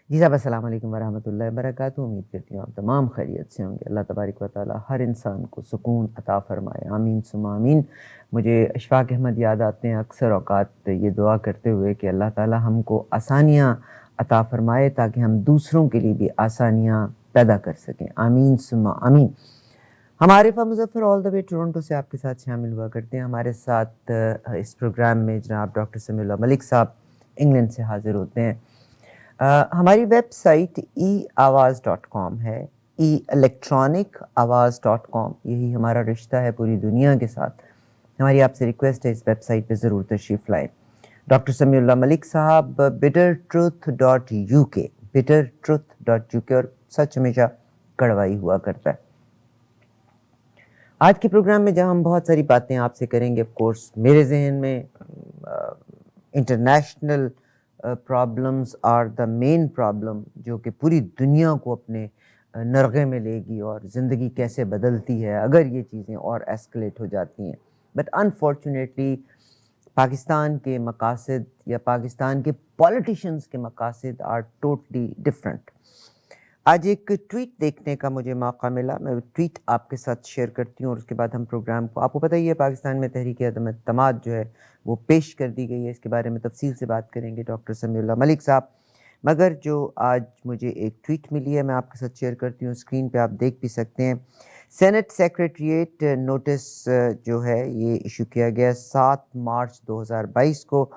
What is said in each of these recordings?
جی صاحب السلام علیکم ورحمۃ اللہ وبرکاتہ۔ امید کرتی ہوں آپ تمام خیریت سے ہوں گے۔ اللہ تبارک و تعالی ہر انسان کو سکون عطا فرمائے، آمین ثم آمین۔ مجھے اشفاق احمد یاد آتے ہیں اکثر اوقات یہ دعا کرتے ہوئے کہ اللہ تعالی ہم کو آسانیاں عطا فرمائے تاکہ ہم دوسروں کے لیے بھی آسانیاں پیدا کر سکیں، آمین ثم آمین۔ ہم عارفہ مظفر آل دا وے ٹورنٹو سے آپ کے ساتھ شامل ہوا کرتے ہیں۔ ہمارے ساتھ اس پروگرام میں جناب ڈاکٹر سمیع اللہ ملک صاحب انگلینڈ سے حاضر ہوتے ہیں۔ ہماری ویب سائٹ eAwaaz.com ہے، electronicAwaaz.com، یہی ہمارا رشتہ ہے پوری دنیا کے ساتھ۔ ہماری آپ سے ریکویسٹ ہے اس ویب سائٹ پہ ضرور تشریف لائیں۔ ڈاکٹر سمیع اللہ ملک صاحب bittertruth.uk اور سچ ہمیشہ کڑوائی ہوا کرتا ہے۔ آج کے پروگرام میں جہاں ہم بہت ساری باتیں آپ سے کریں گے، آف کورس میرے ذہن میں international problems are the main problem جو کہ پوری دنیا کو اپنے نرغے میں لے گی، اور زندگی کیسے بدلتی ہے اگر یہ چیزیں اور ایسکلیٹ ہو جاتی ہیں۔ بٹ انفارچونیٹلی پاکستان کے مقاصد یا پاکستان کے پولیٹیشنز کے مقاصد آر ٹوٹلی ڈفرینٹ۔ آج ایک ٹویٹ دیکھنے کا مجھے موقع ملا، میں ٹویٹ آپ کے ساتھ شیئر کرتی ہوں اور اس کے بعد ہم پروگرام کو، آپ کو پتہ ہی ہے پاکستان میں تحریک عدم اعتماد جو ہے وہ پیش کر دی گئی ہے، اس کے بارے میں تفصیل سے بات کریں گے ڈاکٹر سمیع اللہ ملک صاحب۔ مگر جو آج مجھے ایک ٹویٹ ملی ہے میں آپ کے ساتھ شیئر کرتی ہوں، اسکرین پہ آپ دیکھ بھی سکتے ہیں۔ سینٹ سیکریٹریٹ نوٹس جو ہے یہ ایشو کیا گیا 7 مارچ 2022 کو۔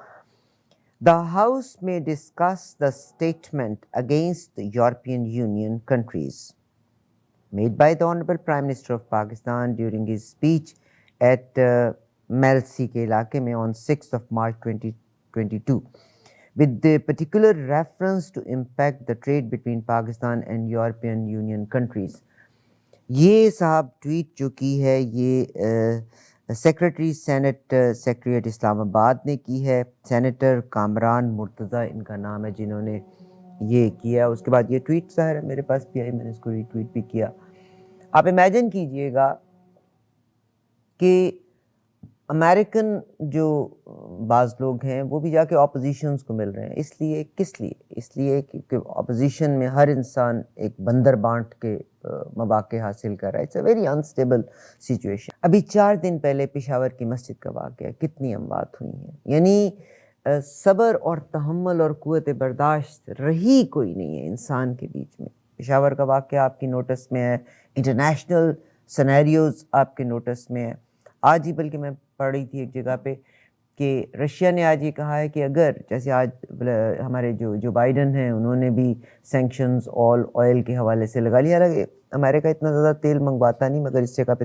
The House may discuss the statement against the European Union countries made by the Honorable Prime Minister of Pakistan during his speech at Melsi کے علاقے میں on 6th of March 2022, with the particular reference to impact the trade between Pakistan and European Union countries۔ یہ صاحب tweet جو کی ہے یہ secretary Saint secretariat اسلام آباد نے کی ہے، سینیٹر کامران مرتضیٰ ان کا نام ہے جنہوں نے یہ کیا۔ اس کے بعد یہ ٹویٹ ظاہر ہے میرے پاس بھی آئی، میں نے اس کو ری ٹویٹ بھی کیا۔ آپ امیجن کیجئے گا کہ امریکن جو بعض لوگ ہیں وہ بھی جا کے اپوزیشنز کو مل رہے ہیں، اس لیے کس لیے؟ اس لیے کہ اپوزیشن میں ہر انسان ایک بندر بانٹ کے مواقع حاصل کر رہا ہے۔ It's a very unstable situation. ابھی 4 دن پہلے پشاور کی مسجد کا واقعہ، کتنی اموات ہوئی ہیں، یعنی صبر اور تحمل اور قوت برداشت رہی کوئی نہیں ہے انسان کے بیچ میں۔ پشاور کا واقعہ آپ کی نوٹس میں ہے، انٹرنیشنل سینیریوز آپ کے نوٹس میں ہے۔ آج ہی بلکہ میں پڑھ رہی تھی ایک جگہ پہ کہ رشیا نے آج یہ کہا ہے کہ اگر جیسے آج ہمارے جو بائیڈن ہیں انہوں نے بھی سینکشنز آئل کے حوالے سے لگا لیا، حالانکہ امریکہ اتنا زیادہ تیل منگواتا نہیں، مگر اس جگہ پہ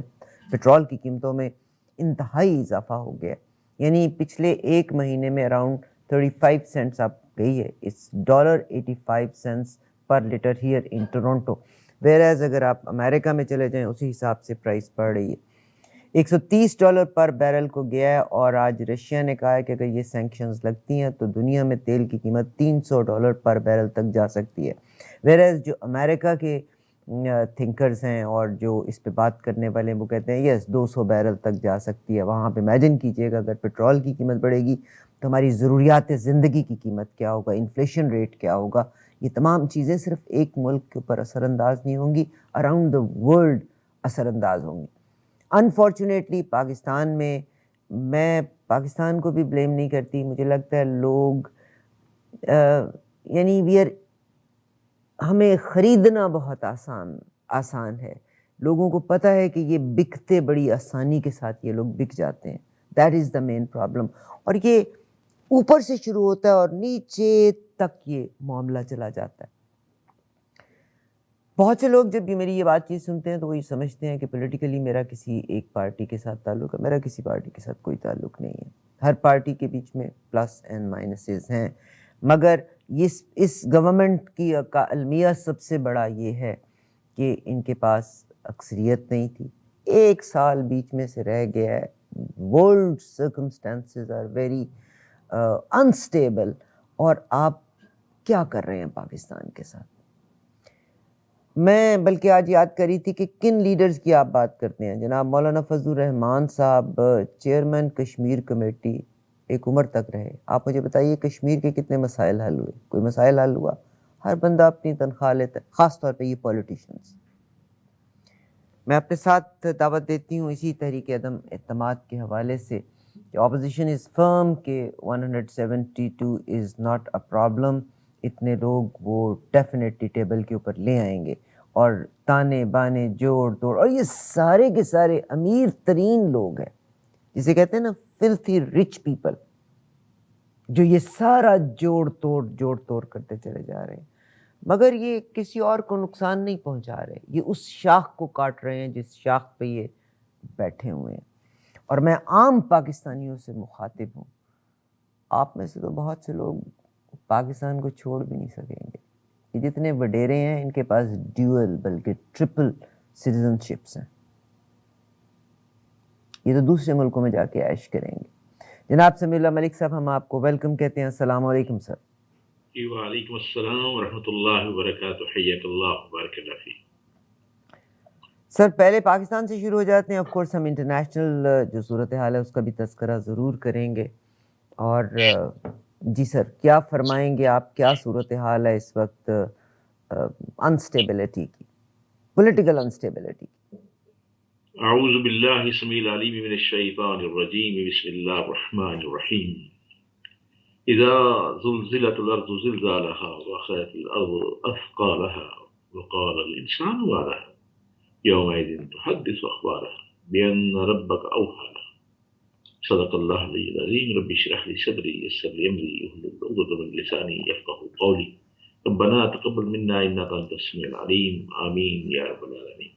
پیٹرول کی قیمتوں میں انتہائی اضافہ ہو گیا، یعنی پچھلے ایک مہینے میں اراؤنڈ 35 سینٹس اب گئی ہے، اس $85 پر litre here in Toronto, where اگر آپ امریکہ میں چلے جائیں اسی حساب سے پرائس پڑ رہی ہے، $130 پر بیرل کو گیا ہے۔ اور آج رشیا نے کہا ہے کہ اگر یہ سینکشنز لگتی ہیں تو دنیا میں تیل کی قیمت $300 پر بیرل تک جا سکتی ہے، ویئر جو امریکہ کے تھنکرز ہیں اور جو اس پہ بات کرنے والے ہیں وہ کہتے ہیں یس 200 بیرل تک جا سکتی ہے۔ وہاں پہ امیجن کیجئے گا اگر پیٹرول کی قیمت بڑھے گی تو ہماری ضروریات زندگی کی قیمت کیا ہوگا، انفلیشن ریٹ کیا ہوگا۔ یہ تمام چیزیں صرف ایک ملک کے اوپر اثر انداز نہیں ہوں گی، اراؤنڈ دا ورلڈ اثر انداز ہوں گی۔ انفارچونیٹلی پاکستان میں پاکستان کو بھی بلیم نہیں کرتی، مجھے لگتا ہے لوگ یعنی ہمیں خریدنا بہت آسان ہے، لوگوں کو پتہ ہے کہ یہ بکتے بڑی آسانی کے ساتھ یہ لوگ بک جاتے ہیں، that is the main problem. اور یہ اوپر سے شروع ہوتا ہے اور نیچے تک یہ معاملہ چلا جاتا ہے۔ بہت سے لوگ جب میری یہ بات چیت سنتے ہیں تو وہ یہ سمجھتے ہیں کہ پولیٹیکلی میرا کسی ایک پارٹی کے ساتھ تعلق ہے، میرا کسی پارٹی کے ساتھ کوئی تعلق نہیں ہے۔ ہر پارٹی کے بیچ میں پلس اینڈ مائنسز ہیں، مگر اس گورنمنٹ کی کا المیہ سب سے بڑا یہ ہے کہ ان کے پاس اکثریت نہیں تھی، 1 سال بیچ میں سے رہ گیا ہے، world circumstances are very unstable, اور آپ کیا کر رہے ہیں پاکستان کے ساتھ؟ میں بلکہ آج یاد کری تھی کہ کن لیڈرز کی آپ بات کرتے ہیں۔ جناب مولانا فضل الرحمان صاحب چیئرمین کشمیر کمیٹی ایک عمر تک رہے، آپ مجھے بتائیے کشمیر کے کتنے مسائل حل ہوئے؟ کوئی مسائل حل ہوا؟ ہر بندہ اپنی تنخواہ لیتا ہے، خاص طور پہ یہ پولیٹیشنز۔ میں اپنے ساتھ دعوت دیتی ہوں اسی تحریک عدم اعتماد کے حوالے سے کہ اپوزیشن از فرم کہ 172 از ناٹ اے پرابلم، اتنے لوگ وہ ڈیفینیٹلی ٹیبل کے اوپر لے آئیں گے، اور تانے بانے جوڑ توڑ، اور یہ سارے کے سارے امیر ترین لوگ ہیں جسے کہتے ہیں نا فلتھی رچ پیپل، جو یہ سارا جوڑ توڑ کرتے چلے جا رہے ہیں، مگر یہ کسی اور کو نقصان نہیں پہنچا رہے، یہ اس شاخ کو کاٹ رہے ہیں جس شاخ پہ یہ بیٹھے ہوئے ہیں۔ اور میں عام پاکستانیوں سے مخاطب ہوں، آپ میں سے تو بہت سے لوگ پاکستان کو چھوڑ بھی نہیں سکیں گے، یہ جتنے وڈیرے ہیں ان کے پاس ڈیول بلکہ ٹرپل سٹیزن شپس ہیں، یہ تو دوسرے ملکوں میں جا کے عیش کریں گے۔ جناب سمیع اللہ ملک صاحب، ہم آپ کو ویلکم کہتے ہیں۔ السلام علیکم سر۔ وعلیکم السلام ورحمۃ اللہ وبرکاتہ، حیاک اللہ وبارک اللہ فیک۔ سر پہلے پاکستان سے شروع ہو جاتے ہیں، آف کورس ہم انٹرنیشنل جو صورتحال ہے اس کا بھی تذکرہ ضرور کریں گے، اور جی سر کیا فرمائیں گے آپ، کیا صورتحال ہے اس وقت انسٹیبلٹی کی، پولیٹیکل انسٹیبلٹی کی؟ اعوذ باللہ السمیع العلیم من الشیطان الرجیم، بسم اللہ الرحمن الرحیم۔ اذا زلزلت الارض زلزالها واخرجت الارض اثقالها وقال الانسان ما لها يومئذ تحدث اخبارها بان ربك اوحى لها۔ صدق اللہ العلی العظیم۔ رب اشرح لي صدری یسر لي امری واحلل عقدۃ من لسانی یفقهوا قولی۔ ربنا تقبل منا انك انت السمیع العلیم، آمین یا رب العالمین۔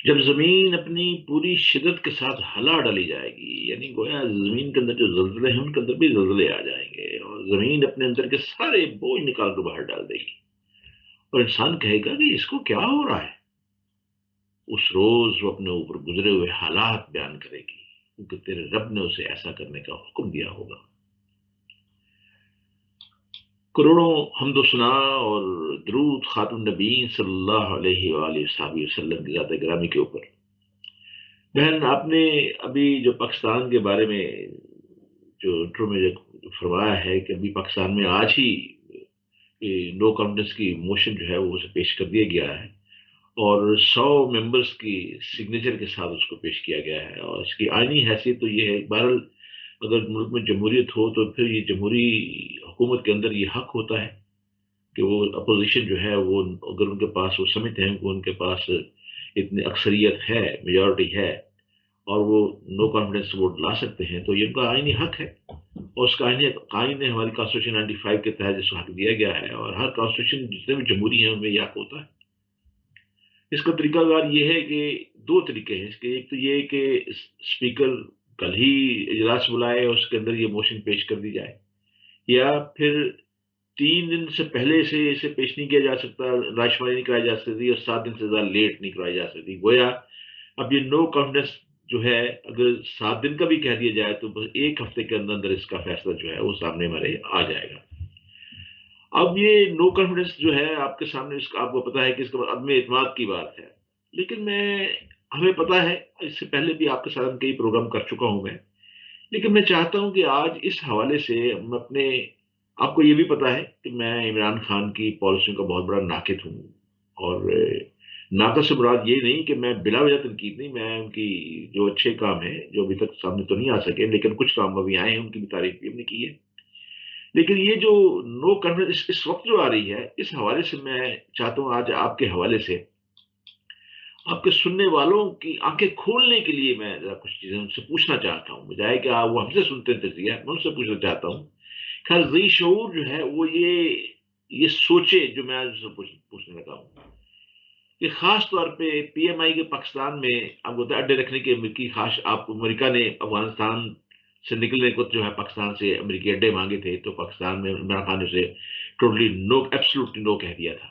جب زمین اپنی پوری شدت کے ساتھ ہلا ڈالی جائے گی، یعنی گویا زمین کے اندر جو زلزلے ہیں ان کے اندر بھی زلزلے آ جائیں گے، اور زمین اپنے اندر کے سارے بوجھ نکال کر باہر ڈال دے گی، اور انسان کہے گا کہ اس کو کیا ہو رہا ہے۔ اس روز وہ اپنے اوپر گزرے ہوئے حالات بیان کرے گی، کیونکہ تیرے رب نے اسے ایسا کرنے کا حکم دیا ہوگا۔ کروڑوں حمد و ثنا اور درود خاتم النبیین صلی اللہ علیہ وآلہ وسلم کی ذات گرامی کے اوپر۔ بہن، آپ نے ابھی جو پاکستان کے بارے میں جو انٹرو میں جو فرمایا ہے کہ ابھی پاکستان میں آج ہی نو کانفیڈنس کی موشن جو ہے وہ اسے پیش کر دیا گیا ہے، اور 100 ممبرز کی سگنیچر کے ساتھ اس کو پیش کیا گیا ہے، اور اس کی آئینی حیثیت تو یہ ہے، بہرحال اگر ملک میں جمہوریت ہو تو پھر یہ جمہوری حکومت کے اندر یہ حق ہوتا ہے کہ وہ اپوزیشن جو ہے وہ اگر ان کے پاس وہ سمجھتے ہیں کہ ان کے پاس اتنی اکثریت ہے، میجورٹی ہے، اور وہ نو کانفیڈنس ووٹ لا سکتے ہیں، تو یہ ان کا آئینی حق ہے، اور اس کا آئین نے ہماری کانسٹیٹیوشن 95 کے تحت اس کو حق دیا گیا ہے، اور ہر کانسٹیٹیوشن جتنے بھی جمہوری ہیں ان میں یہ حق ہوتا ہے۔ اس کا طریقہ کار یہ ہے کہ دو طریقے ہیں اس کے، ایک تو یہ کہ اسپیکر کل ہی اجلاس بلائے اور اس کے اندر یہ موشن پیش کر دی جائے، یا پھر 3 دن سے پہلے سے اسے پیش نہیں کیا جا سکتا، رائے شماری نہیں کرائی جا سکتی، اور 7 دن سے زیادہ لیٹ نہیں کرائی جا سکتی۔ گویا اب یہ نو کانفیڈنس جو ہے اگر 7 دن کا بھی کہہ دیا جائے تو بس 1 ہفتے کے اندر اس کا فیصلہ جو ہے وہ سامنے ہمارے آ جائے گا۔ اب یہ نو کانفیڈنس جو ہے آپ کے سامنے، اس کا آپ کو پتا ہے کہ اس کا عدم اعتماد کی بات ہے، لیکن ہمیں پتا ہے، اس سے پہلے بھی آپ کے ساتھ کئی پروگرام کر چکا ہوں میں، لیکن میں چاہتا ہوں کہ آج اس حوالے سے میں آپ کو یہ بھی پتا ہے کہ میں عمران خان کی پالیسیوں کا بہت بڑا ناقد ہوں، اور ناقد سے مراد یہ نہیں کہ میں بلا وجہ تنقید نہیں، میں ان کی جو اچھے کام ہیں جو ابھی تک سامنے تو نہیں آ سکے لیکن کچھ کام ابھی آئے ہیں ان کی بھی تعریف بھی ہم نے کی ہے، لیکن یہ جو نو کانفیڈنس اس وقت جو آ رہی ہے، اس حوالے سے میں چاہتا ہوں آج آپ کے حوالے سے آپ کے سننے والوں کی آنکھیں کھولنے کے لیے میں ذرا کچھ چیزیں ان سے پوچھنا چاہتا ہوں، بجائے کہ وہ ہم سے سنتے ہیں تجزیہ، میں ان سے پوچھنا چاہتا ہوں کہ ہر ذی شعور جو ہے وہ یہ سوچے جو میں آج ان سے پوچھنے لگا ہوں، کہ خاص طور پہ پی ایم آئی کے پاکستان میں اب ہوتا ہے اڈے رکھنے کی امریکی خواہش، آپ امریکہ نے افغانستان سے نکلنے کو جو ہے پاکستان سے امریکی اڈے مانگے تھے، تو پاکستان میں عمران خان نے اسے ٹوٹلی نو، ایبسلوٹلی نو کہہ دیا تھا،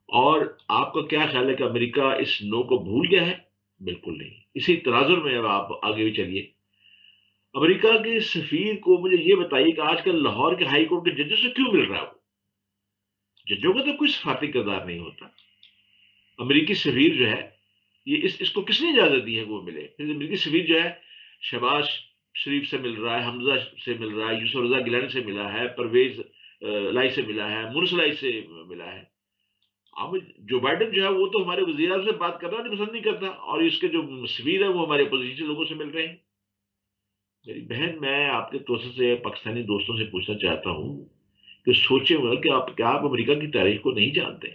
اور آپ کا کیا خیال ہے کہ امریکہ اس نو کو بھول گیا ہے؟ بالکل نہیں۔ اسی تناظر میں اب آپ آگے بھی چلیے، امریکہ کے سفیر کو مجھے یہ بتائیے کہ آج کل لاہور کے ہائی کورٹ کے ججوں سے کیوں مل رہا ہے؟ وہ ججوں کا تو کوئی سفارتی کردار نہیں ہوتا، امریکی سفیر جو ہے یہ اس کو کس نے اجازت دی ہے وہ ملے؟ امریکی سفیر جو ہے شہباز شریف سے مل رہا ہے، حمزہ سے مل رہا ہے، یوسف رضا گیلانی سے ملا ہے، پرویز لائی سے ملا ہے، مرسلائی سے ملا ہے. اب جو بائیڈن جو ہے وہ تو ہمارے وزیر اعظم سے بات کرنا نہیں پسند نہیں کرتا، اور اس کے جو سفیر ہیں وہ ہمارے اپوزیشن لوگوں سے مل رہے ہیں. میری بہن، میں آپ کے توسط سے پاکستانی دوستوں سے پوچھنا چاہتا ہوں کہ سوچے ہوئے کہ آپ امریکہ کی تاریخ کو نہیں جانتے.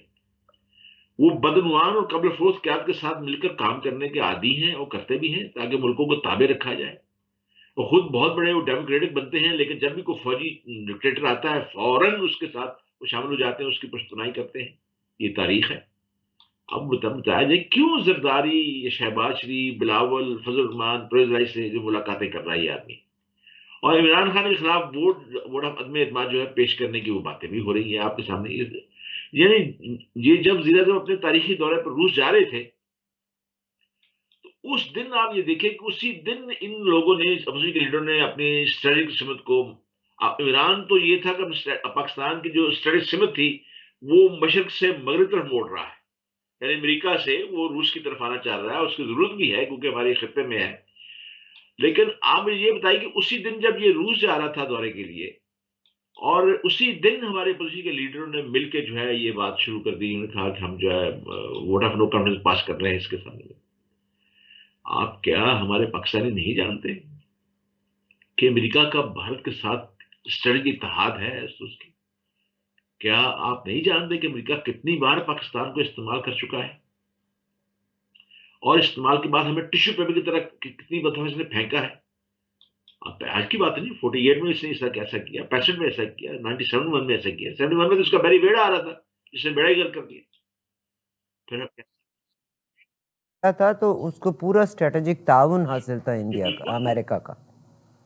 وہ بدعنوان اور قبل فروخت قیادت کے ساتھ مل کر کام کرنے کے عادی ہیں اور کرتے بھی ہیں تاکہ ملکوں کو تابع رکھا جائے. وہ خود بہت بڑے وہ ڈیموکریٹک بنتے ہیں، لیکن جب بھی کوئی فوجی ڈکٹیٹر آتا ہے فوراً اس کے ساتھ وہ شامل ہو جاتے ہیں، اس کی پشتنائی کرتے ہیں. یہ تاریخ ہے. اب بتایا جائے کیوں زرداری، یہ شہباز شریف، بلاول، فضل الرحمان، پرویز رائی سے جو ملاقاتیں کر رہا ہے یہ آدمی، اور عمران خان کے خلاف ووٹ آف عدم اعتماد جو ہے پیش کرنے کی وہ باتیں بھی ہو رہی ہیں آپ کے سامنے. یعنی یہ جب وزیر اعظم اپنے تاریخی دورے پر روس جا رہے تھے تو اس دن آپ یہ دیکھیں کہ اسی دن ان لوگوں نے، اپوزیشن کے لیڈروں نے اپنی اسٹریٹجک سمت کو، ایران تو یہ تھا کہ پاکستان کی جو اسٹریٹجک سمت تھی وہ مشرق سے مغرب طرف موڑ رہا ہے، یعنی امریکہ سے وہ روس کی طرف آنا چاہ رہا ہے. اس کی ضرورت بھی ہے کیونکہ ہمارے خطے میں ہے. لیکن آپ مجھے یہ بتائیے کہ اسی دن جب یہ روس جا رہا تھا دورے کے لیے، اور اسی دن ہمارے اپوزیشن کے لیڈروں نے مل کے جو ہے یہ بات شروع کر دی. انہوں نے کہا کہ ہم جو ہے ووٹ آف نو کانفیڈنس پاس کر رہے ہیں اس کے سامنے. آپ کیا ہمارے پاکستانی نہیں جانتے کہ امریکہ کا بھارت کے ساتھ اسٹریٹجی اتحاد ہے؟ اس کی کیا آپ نہیں جانتے کہ امریکہ کتنی بار پاکستان کو استعمال کر چکا ہے، اور استعمال کے بعد ہمیں ٹشو پیپر کی طرح کتنی دفعہ اس نے پھینکا ہے؟ آج کی بات نہیں، 48 میں اس نے ایسا کیا، 65 میں ایسا کیا، 97 میں ایسا کیا، 71 میں تو اس کا بیڑی بیڑا آ رہا تھا جس نے بیڑا ہی گرد کر دیا. پھر اب تھا تو اس کو پورا اسٹریٹجک تعاون حاصل تھا انڈیا کا، بالکل. امریکہ کا.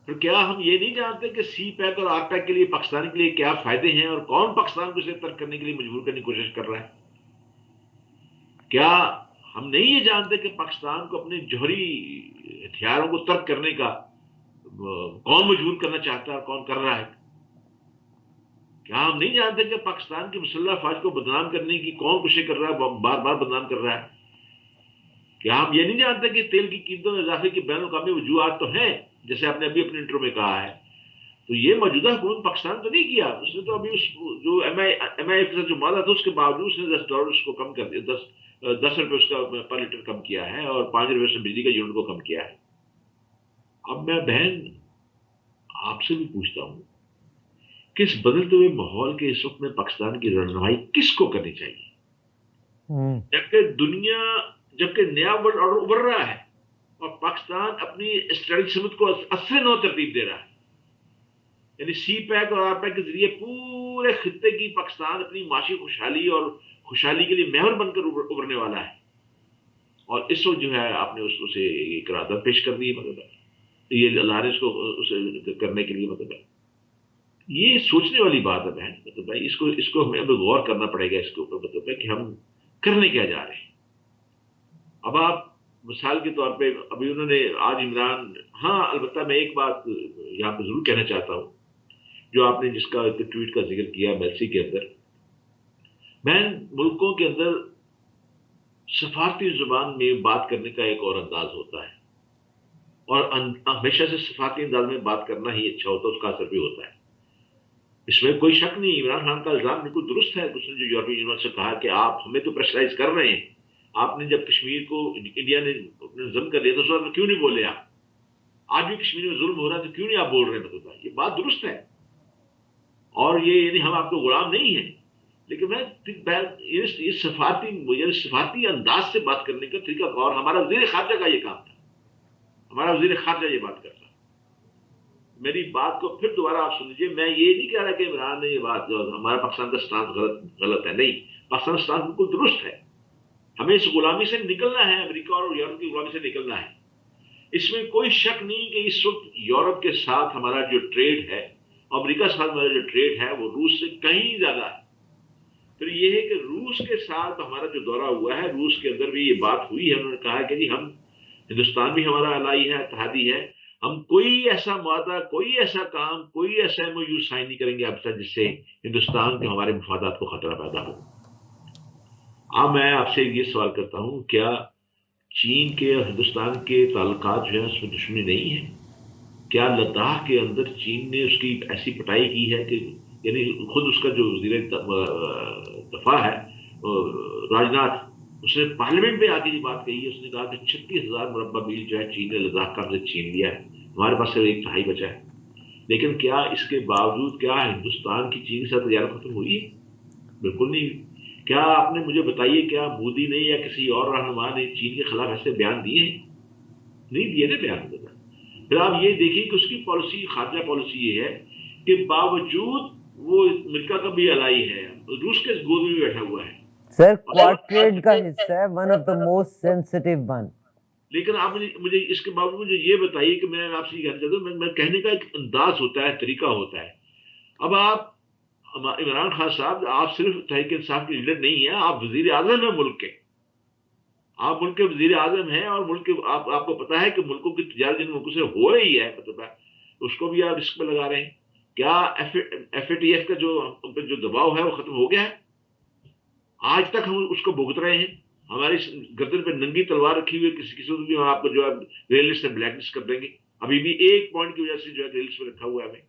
پھر کیا ہم یہ نہیں جانتے کہ سی پیک اور آر پیک کے لیے پاکستان کے لیے کیا فائدے ہیں، اور کون پاکستان کو اسے ترک کرنے کے لیے مجبور کرنے کی کوشش کر رہا ہے؟ کیا ہم نہیں یہ جانتے کہ پاکستان کو اپنے جوہری ہتھیاروں کو ترک کرنے کا کون مجبور کرنا چاہتا ہے اور کون کر رہا ہے؟ کیا ہم نہیں جانتے کہ پاکستان کی مسلح افواج کو بدنام کرنے کی کون کوشش کر رہا ہے، بار بار بدنام کر رہا ہے؟ کیا ہم یہ نہیں جانتے کہ تیل کی قیمتوں میں اضافے کی بین الاقوامی وجوہات تو ہیں، جیسے آپ نے ابھی اپنے انٹرو میں کہا ہے؟ تو یہ موجودہ حکومت پاکستان تو نہیں کیا، اس نے تو ابھی اس جو ایم آئی کے ساتھ جو معاہدہ تھا اس کے باوجود اس نے $10 اس کو کم کر دیا، 10 روپے اس کا پر لیٹر کم کیا ہے، اور 5 روپے سے بجلی کا یونٹ کو کم کیا ہے. اب میں بہن آپ سے بھی پوچھتا ہوں کہ اس بدلتے ہوئے ماحول کے اس وقت میں پاکستان کی رہنمائی کس کو کرنی چاہیے؟ جبکہ نیا ورلڈ آرڈر ابھر رہا ہے اور پاکستان اپنی اسٹریٹجک سمت کو اثر نو ترتیب دے رہا ہے، یعنی سی پیک اور آر پیک کے ذریعے پورے خطے کی پاکستان اپنی معاشی خوشحالی کے لیے محور بن کر ابھرنے والا ہے. اور اس وقت جو ہے آپ نے اس سے قرارداد پیش کر دی ہے، مطلب یہ لارنس کو اسے کرنے کے لیے، مطلب یہ سوچنے والی بات ہے بہن. مطلب بھائی اس کو ہمیں اب غور کرنا پڑے گا اس کے اوپر، مطلب کہ ہم کرنے کیا جا رہے ہیں. اب آپ مثال کے طور پہ ابھی انہوں نے آج عمران، ہاں البتہ میں ایک بات یہاں پہ ضرور کہنا چاہتا ہوں، جو آپ نے جس کا ٹویٹ کا ذکر کیا میلسی کے اندر، بہن ملکوں کے اندر سفارتی زبان میں بات کرنے کا ایک اور انداز ہوتا ہے، اور ہمیشہ سے سفارتی انداز میں بات کرنا ہی اچھا ہوتا ہے، اس کا اثر بھی ہوتا ہے. اس میں کوئی شک نہیں. عمران خان کا الزام بالکل درست ہے، اس نے جو یورپی یونین سے کہا کہ آپ ہمیں تو پریشرائز کر رہے ہیں، آپ نے جب کشمیر کو انڈیا نے ظلم کر لیا تو اس وقت کیوں نہیں بولے آپ؟ آج بھی کشمیر میں ظلم ہو رہا ہے تو کیوں نہیں آپ بول رہے ہیں؟ مطلب یہ بات درست ہے، اور یہ یعنی ہم آپ کو غلام نہیں ہیں، لیکن میں یہ سفارتی انداز سے بات کرنے کا طریقہ کار ہمارا وزیر خارجہ کا یہ کام تھا. ہمارا وزیر خارجہ یہ بات کرتا. میری بات کو پھر دوبارہ آپ سن لیجیے، میں یہ نہیں کہہ رہا کہ عمران نے یہ بات جو ہمارا پاکستان کا سٹانس غلط ہے، نہیں، پاکستان کا سٹانس بالکل درست ہے. ہمیں اس غلامی سے نکلنا ہے، امریکہ اور یورپ کی غلامی سے نکلنا ہے. اس میں کوئی شک نہیں کہ اس وقت یورپ کے ساتھ ہمارا جو ٹریڈ ہے، امریکہ کے ساتھ ہمارا جو ٹریڈ ہے وہ روس سے کہیں زیادہ ہے. پھر یہ ہے کہ روس کے ساتھ ہمارا جو دورہ ہوا ہے، روس کے اندر بھی یہ بات ہوئی ہے، انہوں نے کہا کہ جی ہم ہندوستان بھی ہمارا الائی ہے، اتحادی ہے، ہم کوئی ایسا معاہدہ، کوئی ایسا کام، کوئی ایسا ایم او یو سائن نہیں کریں گے اب تک جس سے ہندوستان کے ہمارے مفادات کو خطرہ پیدا ہو. اب میں آپ سے یہ سوال کرتا ہوں، کیا چین کے اور ہندوستان کے تعلقات جو ہیں اس میں دشمنی نہیں ہے؟ کیا لداخ کے اندر چین نے اس کی ایسی پٹائی کی ہے کہ یعنی خود اس کا جو وزیر دفاع ہے راجناتھ، اس نے پارلیمنٹ میں آ کے یہ بات کہی ہے. اس نے کہا کہ 36,000 مربع میل جو ہے چین نے لداخ کا ہم سے چھین لیا ہے، ہمارے پاس صرف 1/3 بچا ہے. لیکن کیا اس کے باوجود کیا ہندوستان کی چین کے ساتھ تجارت ختم ہوئی ہے؟ بالکل نہیں. کیا آپ نے مجھے بتائیے کیا مودی نے یا کسی اور رہنما نے چین کے خلاف ایسے بیان دیے ہیں؟ نہیں دیے نا بیان. پھر آپ یہ دیکھیے کہ اس کی پالیسی، خارجہ پالیسی یہ ہے کہ باوجود وہ امریکہ کا بھی الائی ہے، روس کے گود میں بھی بیٹھا ہوا ہے. سر کوارٹ ٹریڈ کا حصہ ہے، one of the most sensitive one. لیکن آپ مجھے اس کے باوجود مجھے یہ بتائیے کہ میں آپ سے یہ کہنا چاہتا ہوں، میں کہنے کا ایک انداز ہوتا ہے، طریقہ ہوتا ہے. اب آپ عمران خان صاحب، آپ صرف تحریک انصاف کے لیڈر نہیں ہیں، آپ وزیر اعظم ہیں ملک کے. آپ ملک کے وزیر اعظم ہیں اور ملک کے آپ کو پتا ہے کہ ملکوں کی تجارت جن ملکوں سے ہو رہی ہے مطلب اس کو بھی آپ رسک پہ لگا رہے ہیں. کیا ایف اے ٹی ایف کا جو دباؤ ہے وہ ختم ہو گیا ہے؟ آج تک ہم اس کو بھگت رہے ہیں. ہماری گردن پہ ننگی تلوار رکھی ہوئی ہے، کسی کو بھی ہم آپ کو جو ہے ریل لسٹ سے بلیک لسٹ کر دیں گے. ابھی بھی ایک پوائنٹ کی وجہ سے جو ہے ریل لسٹ پہ رکھا ہوا ہے ہمیں.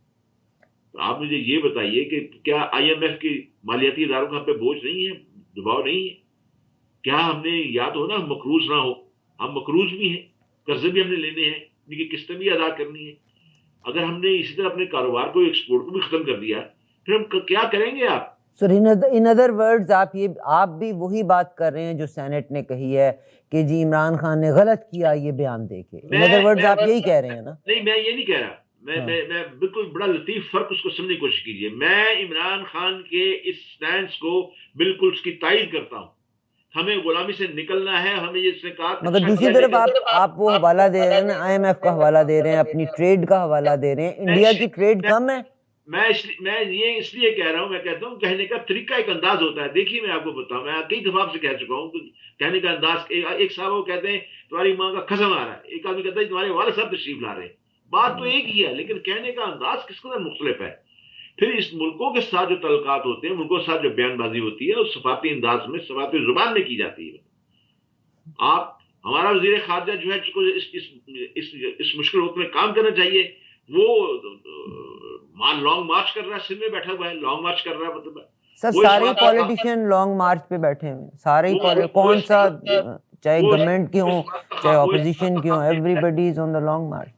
تو آپ مجھے یہ بتائیے کہ کیا آئی ایم ایف کی مالیاتی اداروں کا ہم پہ بوجھ نہیں ہے، دباؤ نہیں ہے؟ کیا ہم نے یاد ہو نا ہم مقروض نہ ہو، ہم مقروض بھی ہیں، قرضے بھی ہم نے لینے ہیں، ان کی قسطیں بھی ادا کرنی ہے. اگر ہم نے اسی طرح اپنے کاروبار کو، ایکسپورٹ کو بھی ختم کر دیا پھر ہم کیا کریں گے؟ آپ سر ان ادر ورڈز آپ بھی وہی بات کر رہے ہیں جو سینٹ نے کہی ہے کہ جی عمران خان نے غلط کیا یہ بیان دے کے. ان ادر ورڈز آپ یہی کہہ رہے ہیں نا؟ نہیں، میں یہ نہیں کہہ رہا. میں بالکل بڑا لطیف فرق اس کو سمجھنے کی کوشش کیجیے. میں عمران خان کے اس سٹینس کو بالکل اس کی تائید کرتا ہوں. ہمیں غلامی سے نکلنا ہے. ہمیں اس نے کہا مگر دوسری طرف آپ وہ حوالہ دے رہے ہیں نا، آئی ایم ایف کا حوالہ دے رہے ہیں، اپنی ٹریڈ کا حوالہ دے رہے ہیں. انڈیا کی ٹریڈ کم ہے. میں یہ اس لیے کہہ رہا ہوں، میں کہتا ہوں کہنے کا طریقہ ایک انداز ہوتا ہے. دیکھیے میں آپ کو بتاؤں، میں کئی دفعہ آپ سے کہہ چکا ہوں کہ کہنے کا انداز. ایک صاحب وہ کہتے ہیں تمہاری ماں کا قسم آ رہا ہے، ایک آدمی کہتا ہے تمہارے والد صاحب تشریف لا رہے ہیں. بات تو ایک ہی ہے لیکن کہنے کا انداز کس قدر مختلف ہے. پھر اس ملکوں کے ساتھ جو تعلقات ہوتے ہیں، ملکوں کے ساتھ جو بیان بازی ہوتی ہے اس صفاتی انداز میں، صفاتی زبان میں کی جاتی ہے. آپ ہمارا وزیر خارجہ جو ہے جس کو اس مشکل وقت میں کام کرنا چاہیے، وہ لانگ مارچ کر رہا ہے، سندھ میں بیٹھا ہوا ہے، لانگ مارچ کر رہا ہے. مطلب سر سارے پولیٹیشین لانگ مارچ پہ بیٹھے ہیں، سارے کون سا، چاہے گورنمنٹ کے ہوں چاہے اپوزیشن کے ہوں، everybody is on the long march.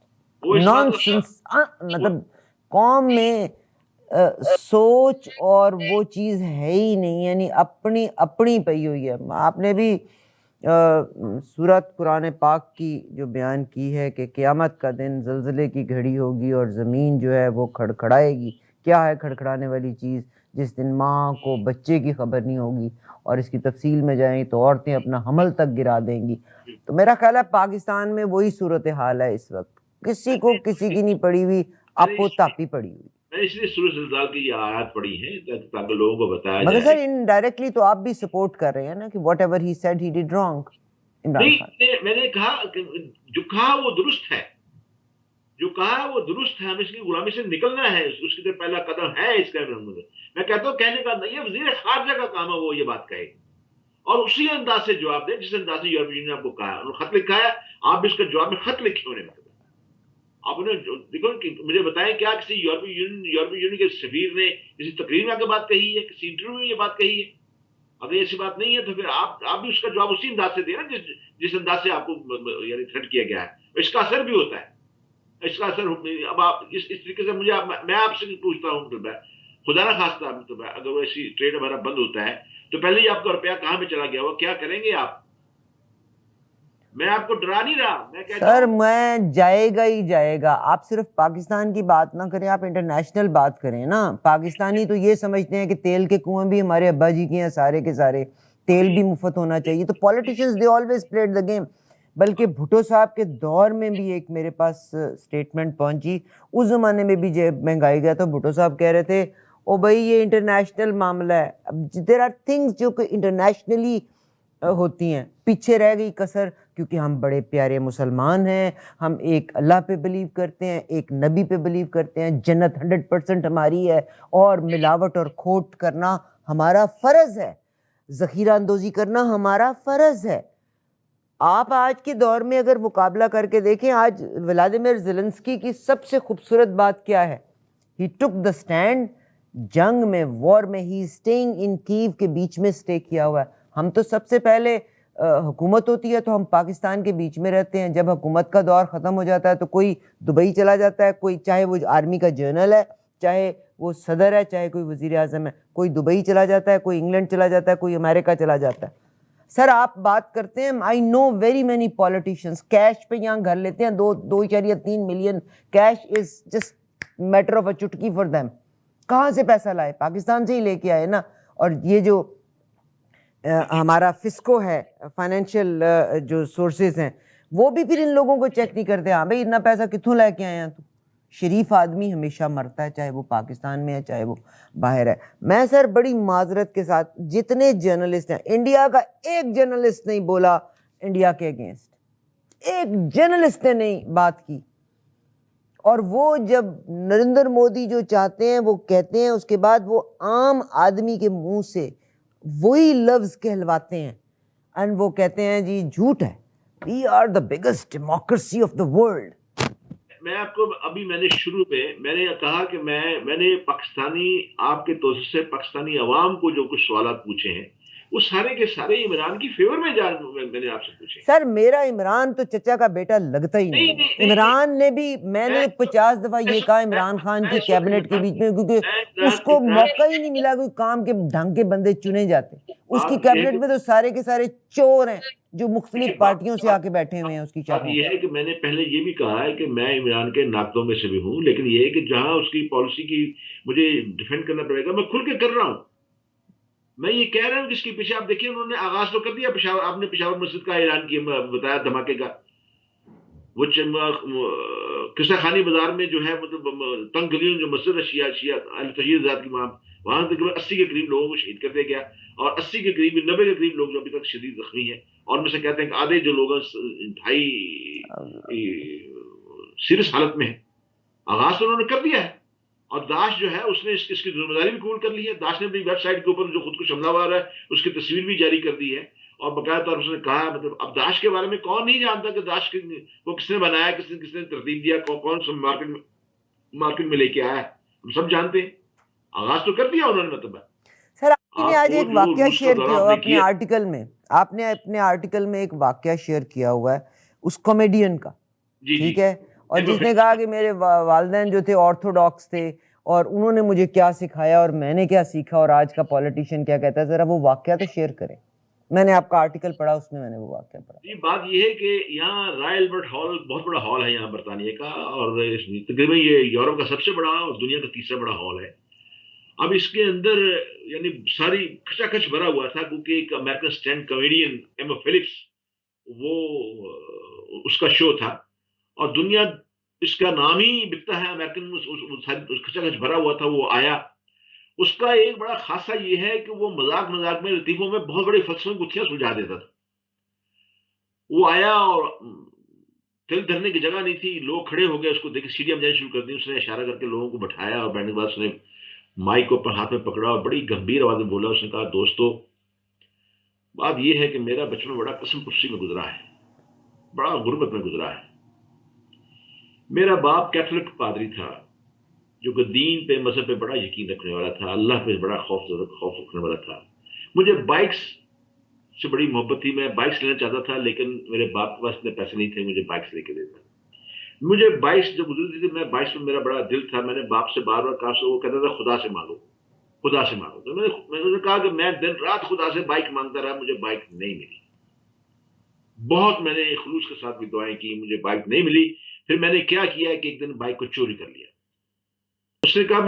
Nonsense. مطلب قوم میں سوچ اور وہ چیز ہے ہی نہیں، یعنی اپنی پئی ہوئی ہے. آپ نے بھی سورت قرآن پاک کی جو بیان کی ہے کہ قیامت کا دن زلزلے کی گھڑی ہوگی اور زمین جو ہے وہ کھڑکھڑائے گی. کیا ہے کھڑکھڑانے والی چیز؟ جس دن ماں کو بچے کی خبر نہیں ہوگی، اور اس کی تفصیل میں جائیں تو عورتیں اپنا حمل تک گرا دیں گی. تو میرا خیال ہے پاکستان میں وہی صورتحال ہے اس وقت. کسی کو کسی کی نہیں پڑی ہوئی، اپو تاپی پڑی ہوئی. میں اس لیے سورۃ زلزال کی یہ آیات پڑھی ہیں تاکہ لوگوں کو بتایا جائے. مگر سر انڈائریکٹلی تو آپ بھی سپورٹ کر رہے ہیں نا کہ whatever he said he did wrong. Imran Khan نہیں، میں نے کہا کہ جو کہا وہ درست ہے، جو کہا وہ درست ہے. ہمیں اس کی غلامی سے نکلنا ہے، اس کی پہلا قدم ہے اس کا. میں کہتا ہوں کہنے کا یہ وزیر خارجہ کا کام ہے وہ یہ بات کہے اور اسی انداز سے جواب دے جس انداز سے یورپی یونین نے آپ کو کہا. انہوں نے خط لکھا ہے، آپ بھی اس کا جواب میں خط لکھے ہونے میں. آپ نے دیکھو کہ مجھے بتائیں کیا کسی یورپی یونین کے سفیر نے کسی تقریر میں آ کے بات کہی ہے، کسی انٹرویو میں یہ بات کہی ہے؟ اگر ایسی بات نہیں ہے تو پھر آپ بھی اس کا جواب اسی انداز سے دیں نا جس انداز سے آپ کو یعنی تھریٹ کیا گیا ہے. اس کا اثر بھی ہوتا ہے، اس کا اثر. اب آپ اس طریقے سے میں آپ سے پوچھتا ہوں مطلب خدا نہ خواستہ مطلب اگر وہ ایسی ٹریڈ ہمارا بند ہوتا ہے تو پہلے ہی آپ کا روپیہ کہاں پہ چلا گیا ہوا، کیا کریں گے آپ؟ میں آپ کو ڈرا نہیں رہا، میں کہتا سر میں جائے گا ہی جائے گا. آپ صرف پاکستان کی بات نہ کریں، آپ انٹرنیشنل بات کریں نا. پاکستانی تو یہ سمجھتے ہیں کہ تیل کے کنویں بھی ہمارے ابا جی کے ہیں، سارے کے سارے تیل بھی مفت ہونا چاہیے. تو politicians they always played the game. بلکہ بھٹو صاحب کے دور میں بھی ایک میرے پاس سٹیٹمنٹ پہنچی، اس زمانے میں بھی جب مہنگائی گیا تو بھٹو صاحب کہہ رہے تھے او بھائی یہ انٹرنیشنل معاملہ ہے. اب دیر آر تھنگس جو کہ انٹرنیشنلی ہوتی ہیں. پیچھے رہ گئی کسر کیونکہ ہم بڑے پیارے مسلمان ہیں، ہم ایک اللہ پہ بلیو کرتے ہیں، ایک نبی پہ بلیو کرتے ہیں، جنت 100% ہماری ہے، اور ملاوٹ اور کھوٹ کرنا ہمارا فرض ہے، ذخیرہ اندوزی کرنا ہمارا فرض ہے. آپ آج کے دور میں اگر مقابلہ کر کے دیکھیں، آج ولادیمیر زیلنسکی کی سب سے خوبصورت بات کیا ہے؟ ہی ٹک دا اسٹینڈ جنگ میں، وار میں، ہی اسٹیئنگ ان کیو کے بیچ میں اسٹے کیا ہوا ہے. ہم تو سب سے پہلے حکومت ہوتی ہے تو ہم پاکستان کے بیچ میں رہتے ہیں. جب حکومت کا دور ختم ہو جاتا ہے تو کوئی دبئی چلا جاتا ہے، کوئی چاہے وہ آرمی کا جنرل ہے، چاہے وہ صدر ہے، چاہے کوئی وزیر اعظم ہے، کوئی دبئی چلا جاتا ہے، کوئی انگلینڈ چلا جاتا ہے، کوئی امریکہ چلا جاتا ہے. سر آپ بات کرتے ہیں، I know very many politicians cash پہ یہاں گھر لیتے ہیں، 2.3 million cash is just matter of a چٹکی فار دیم. کہاں سے پیسہ لائے؟ پاکستان سے ہی لے کے آئے نا. اور یہ جو ہمارا فسکو ہے، فائنینشیل جو سورسز ہیں، وہ بھی پھر ان لوگوں کو چیک نہیں کرتے. ہاں بھائی اتنا پیسہ کتوں لے کے آئے ہیں؟ تو شریف آدمی ہمیشہ مرتا ہے، چاہے وہ پاکستان میں ہے چاہے وہ باہر ہے. میں سر بڑی معذرت کے ساتھ، جتنے جرنلسٹ ہیں، انڈیا کا ایک جرنلسٹ نہیں بولا انڈیا کے اگینسٹ، ایک جرنلسٹ نے نہیں بات کی. اور وہ جب نریندر مودی جو چاہتے ہیں وہ کہتے ہیں، اس کے بعد وہ عام آدمی کے منہ سے وہی لفظ کہلواتے ہیں، اور وہ کہتے ہیں جی جھوٹ ہے، we are the biggest democracy of the world. میں آپ کو ابھی میں نے شروع میں میں نے کہا کہ میں نے پاکستانی آپ کے توسط سے پاکستانی عوام کو جو کچھ سوالات پوچھے ہیں وہ سارے کے سارے عمران کی فیور میں میں نے آپ سے پوچھے. سر میرا عمران تو چچا کا بیٹا لگتا ہی نہیں ہے. عمران نے بھی، میں نے 50 دفعہ یہ کہا عمران خان کی کیبنٹ کے بیچ میں، کیونکہ اس کو موقع ہی نہیں ملا کوئی کام کے ڈھنگ کے بندے چنے جاتے. اس کی کیبنٹ میں تو سارے کے سارے چور ہیں جو مختلف پارٹیوں سے آ کے بیٹھے ہوئے ہیں اس کی بات یہ ہے کہ میں نے پہلے یہ بھی کہا ہے کہ میں عمران کے ناقدوں میں سے بھی ہوں، لیکن یہ ہے کہ جہاں اس کی پالیسی کی مجھے ڈیفینڈ کرنا پڑے گا میں کھل کے کر رہا ہوں. میں یہ کہہ رہا ہوں کہ اس کے پیچھے آپ دیکھیے انہوں نے آغاز تو کر دیا. پشاور، آپ نے پشاور مسجد کا اعلان کیا، بتایا دھماکے کا. وہ قصہ خانی بازار میں جو ہے مطلب تنگ گلیوں جو مسجد ہے شیعہ تشہیر ذات کی، وہاں تقریباً 80 کے قریب لوگوں کو شہید کر دیا گیا، اور 80 کے قریب 90 کے قریب لوگ جو ابھی تک شدید زخمی ہیں، اور میں سے کہتے ہیں کہ آدھے جو لوگ انتہائی سیریس حالت میں ہیں. آغاز تو انہوں نے کر دیا ہے، اور داعش جو ہے اس نے اس کی ذمہ داری بھی قبول کر لی ہے. داعش نے اپنی ویب سائٹ کے اوپر جو خود کش حملہ آور ہے اس کی تصویر بھی جاری کر دی ہے، اور باقاعدہ طور پر اس نے کہا ہے، مطلب اب داعش کے بارے میں کون نہیں جانتا کہ داعش کو کس نے بنایا، کس نے ترتیب دیا، کون سا مارکیٹ میں لے کے آیا، ہم سب جانتے ہیں. آغاز تو کر دیا انہوں نے. مطلب سر آپ نے آپ آج کو ایک جو واقعہ روس کا شیئر دورہ کیا آپ ہوا نے اپنے کیا. آرٹیکل میں، آپ نے اپنے آرٹیکل میں ایک واقعہ شیئر کیا ہوا ہے اس کامیڈین کا، جی جی ٹھیک ہے، اور جس نے کہا کہ میرے والدین جو تھے آرتھوڈاکس تھے اور انہوں نے مجھے کیا سکھایا اور میں نے کیا سیکھا، اور آج کا پولیٹیشین کیا کہتا ہے. ذرا وہ واقعہ تو شیئر کریں. میں نے آپ کا آرٹیکل پڑھا، اس میں نے وہ واقعہ پڑھا. جی بات یہ ہے کہ یہاں رائل البرٹ ہال بہت بڑا ہال ہے یہاں برطانیہ کا، اور تقریباً یہ یورپ کا سب سے بڑا اور دنیا کا تیسرا بڑا ہال ہے. اب اس کے اندر یعنی ساری کھچا کھچ بھرا ہوا تھا، کیونکہ ایک امریکن اسٹینڈ کامیڈین ایما فلپس وہ اس کا شو تھا، اور دنیا اس کا نام ہی بکتا ہے امریکن، کھچا کھچ بھرا ہوا تھا. وہ آیا، اس کا ایک بڑا خاصہ یہ ہے کہ وہ مذاق مذاق میں لطیفوں میں بہت بڑے فلسفی گتھیاں سلجھا دیتا تھا. وہ آیا اور دل دھرنے کی جگہ نہیں تھی، لوگ کھڑے ہو گئے اس کو دیکھ کے، سیڑھیاں بجانا شروع کر دی. اس نے اشارہ کر کے لوگوں کو بٹھایا، اور بیٹھنے کے بعد اس نے مائک کو اپنے ہاتھ میں پکڑا اور بڑی گمبھیر آواز میں بولا. اس نے کہا دوستو، بات یہ ہے کہ میرا بچپن بڑا قسم پرسی میں گزرا ہے، بڑا غربت میں گزرا ہے. میرا باپ کیتھولک پادری تھا جو کہ دین پہ، مذہب پہ بڑا یقین رکھنے والا تھا، اللہ پہ بڑا خوف رکھنے والا تھا. مجھے بائکس سے بڑی محبت تھی، میں بائکس لینا چاہتا تھا، لیکن میرے باپ کے پاس اتنے پیسے نہیں تھے مجھے بائکس لے کے دیتا. مجھے بائکس جب گزرتی تھی، میں بائکس میں میرا بڑا دل تھا. میں نے باپ سے بار بار کہا، وہ کہتا تھا خدا سے مانگو، خدا سے مانگو. تو میں نے کہا کہ میں دن رات خدا سے بائک مانگتا رہا، مجھے بائک نہیں ملی. بہت میں نے خلوص کے ساتھ بھی دعائیں کی، مجھے بائک نہیں ملی. پھر میں نے کیا کیا کہ ایک دن بائک کو چوری کر لیا. اس نے کہا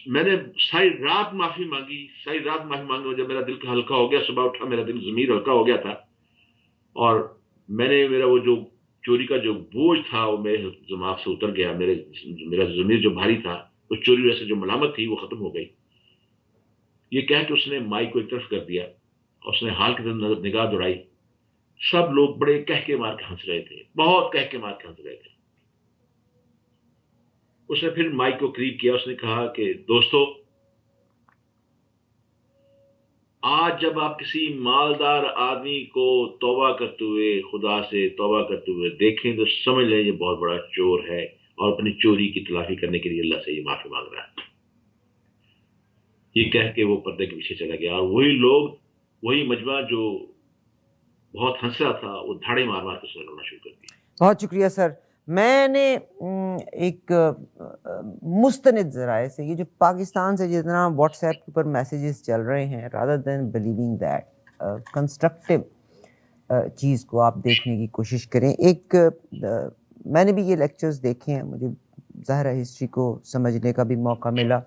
میں نے ساری رات معافی مانگی، ساری رات معافی مانگی. جب میرا دل کا ہلکا ہو گیا، صبح اٹھا میرا دل ضمیر ہلکا ہو گیا تھا، اور میں نے میرا وہ جو چوری کا جو بوجھ تھا وہ میرے دماغ سے اتر گیا. میرا ضمیر جو بھاری تھا، اس چوری وجہ سے جو ملامت تھی وہ ختم ہو گئی. یہ کہہ کہ اس نے مائی کو ایک طرف کر دیا، اور اس نے حال کی طرف نگاہ دوڑائی. سب لوگ بڑے کہہ کے مار کے ہنس رہے تھے، بہت کہہ کے مار کے ہنس رہے تھے. اس نے پھر مائک کو قریب کیا، اس نے کہا کہ دوستو، آج جب آپ کسی مالدار آدمی کو توبہ کرتے ہوئے، خدا سے توبہ کرتے ہوئے دیکھیں تو سمجھ لیں یہ بہت بڑا چور ہے، اور اپنی چوری کی تلافی کرنے کے لیے اللہ سے یہ معافی مانگ رہا ہے. یہ کہہ کے وہ پردے کے پیچھے چلا گیا، اور وہی لوگ، وہی مجمع جو بہت ہنس رہا تھا، وہ دھاڑے مار مار کے اس نے رونا شروع کر دیا۔ بہت شکریہ سر۔ میں نے ایک مستند ذرائع سے، یہ جو پاکستان سے جتنا واٹس ایپ کے اوپر میسیجز چل رہے ہیں، rather than believing that constructive چیز کو آپ دیکھنے کی کوشش کریں۔ ایک میں نے بھی یہ لیکچرز دیکھے ہیں، مجھے ظاہر ہے ہسٹری کو سمجھنے کا بھی موقع ملا۔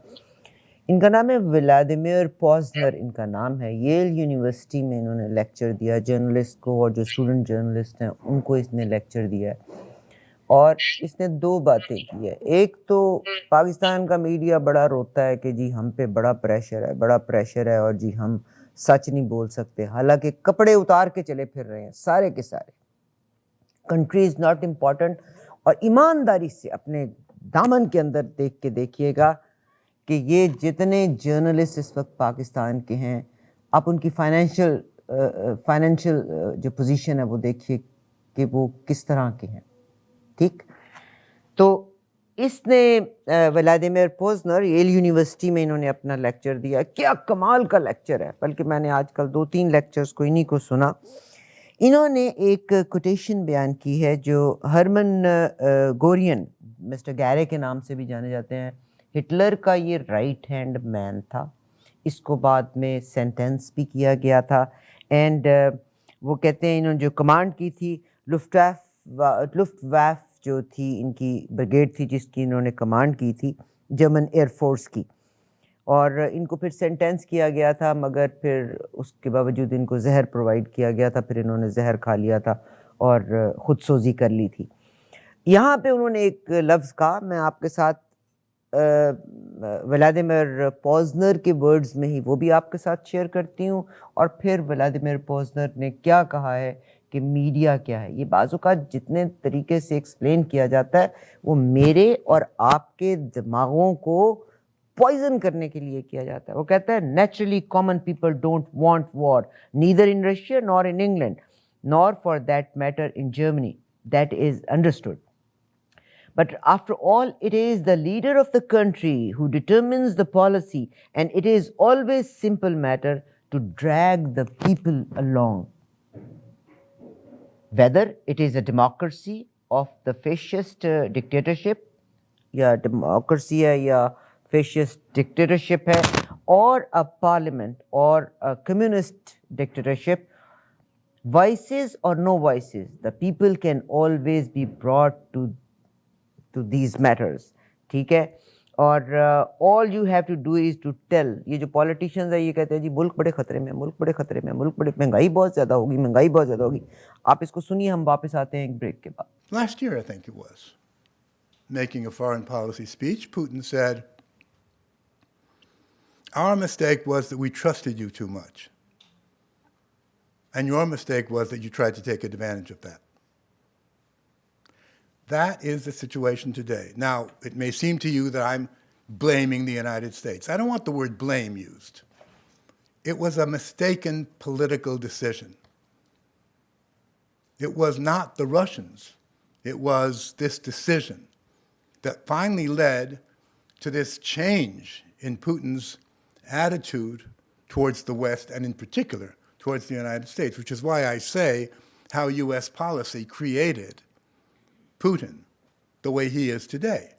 ان کا نام ہے ولادیمیر پوزنر، ان کا نام ہے۔ ییل یونیورسٹی میں انہوں نے لیکچر دیا جرنلسٹ کو، اور جو اسٹوڈنٹ جرنلسٹ ہیں ان کو اس نے لیکچر دیا ہے، اور اس نے دو باتیں کی ہے۔ ایک تو پاکستان کا میڈیا بڑا روتا ہے کہ جی ہم پہ بڑا پریشر ہے اور جی ہم سچ نہیں بول سکتے، حالانکہ کپڑے اتار کے چلے پھر رہے ہیں سارے کے سارے۔ کنٹری از ناٹ امپورٹنٹ، اور ایمانداری سے اپنے دامن کے اندر دیکھ کے دیکھیے گا کہ یہ جتنے جرنلسٹ اس وقت پاکستان کے ہیں، آپ ان کی فائنینشیل جو پوزیشن ہے وہ دیکھیے کہ وہ کس طرح کے ہیں، ٹھیک۔ تو اس نے ولادیمیر پوزنر ییل یونیورسٹی میں انہوں نے اپنا لیکچر دیا، کیا کمال کا لیکچر ہے، بلکہ میں نے آج کل 2-3 لیکچرز کو انہی کو سنا۔ انہوں نے ایک کوٹیشن بیان کی ہے جو ہرمن گورین، مسٹر گیرے کے نام سے بھی جانے جاتے ہیں، ہٹلر کا یہ رائٹ ہینڈ مین تھا، اس کو بعد میں سینٹینس بھی کیا گیا تھا، اینڈ وہ کہتے ہیں انہوں نے جو کمانڈ کی تھی، لفٹ ویف جو تھی ان کی بریگیڈ تھی جس کی انہوں نے کمانڈ کی تھی جرمن ایئر فورس کی، اور ان کو پھر سینٹینس کیا گیا تھا، مگر پھر اس کے باوجود ان کو زہر پرووائڈ کیا گیا تھا، پھر انہوں نے زہر کھا لیا تھا اور خود سوزی کر لی تھی۔ یہاں پہ انہوں نے ایک لفظ کہا، میں آپ کے ساتھ ولادیمیر پوزنر کے ورڈز میں ہی وہ بھی آپ کے ساتھ شیئر کرتی ہوں، اور پھر ولادیمیر پوزنر نے کیا کہا ہے کہ میڈیا کیا ہے۔ یہ بعض اوقات جتنے طریقے سے ایکسپلین کیا جاتا ہے وہ میرے اور آپ کے دماغوں کو پوائزن کرنے کے لیے کیا جاتا ہے۔ وہ کہتا ہے naturally common people don't want war neither in Russia nor in England nor for that matter in Germany, that is understood. But after all, it is the leader of the country who determines the policy, and it is always simple matter to drag the people along. Whether it is a democracy of the fascist dictatorship, یا democracy ہے یا fascist dictatorship ہے, or a parliament or a communist dictatorship, voices or no voices, the people can always be brought to these matters. ٹھیک ہے. اور all you have to do is to tell. یہ جو politicians ہیں یہ کہتے ہیں جی ملک بڑے خطرے میں، ملک بڑے خطرے میں، ملک بڑے، مہنگائی بہت زیادہ ہوگی، مہنگائی بہت زیادہ ہوگی. آپ اس کو سنیے، ہم واپس آتے ہیں ایک بریک کے بعد. Last year, I think it was, making a foreign policy speech, Putin said, our mistake was that we trusted you too much. And your mistake was that you tried to take advantage of that. That is the situation today. Now, it may seem to you that I'm blaming the United States. I don't want the word blame used. It was a mistaken political decision. It was not the Russians. It was this decision that finally led to this change in Putin's attitude towards the West, and in particular towards the United States, which is why I say how U.S. policy created Putin the way he is today.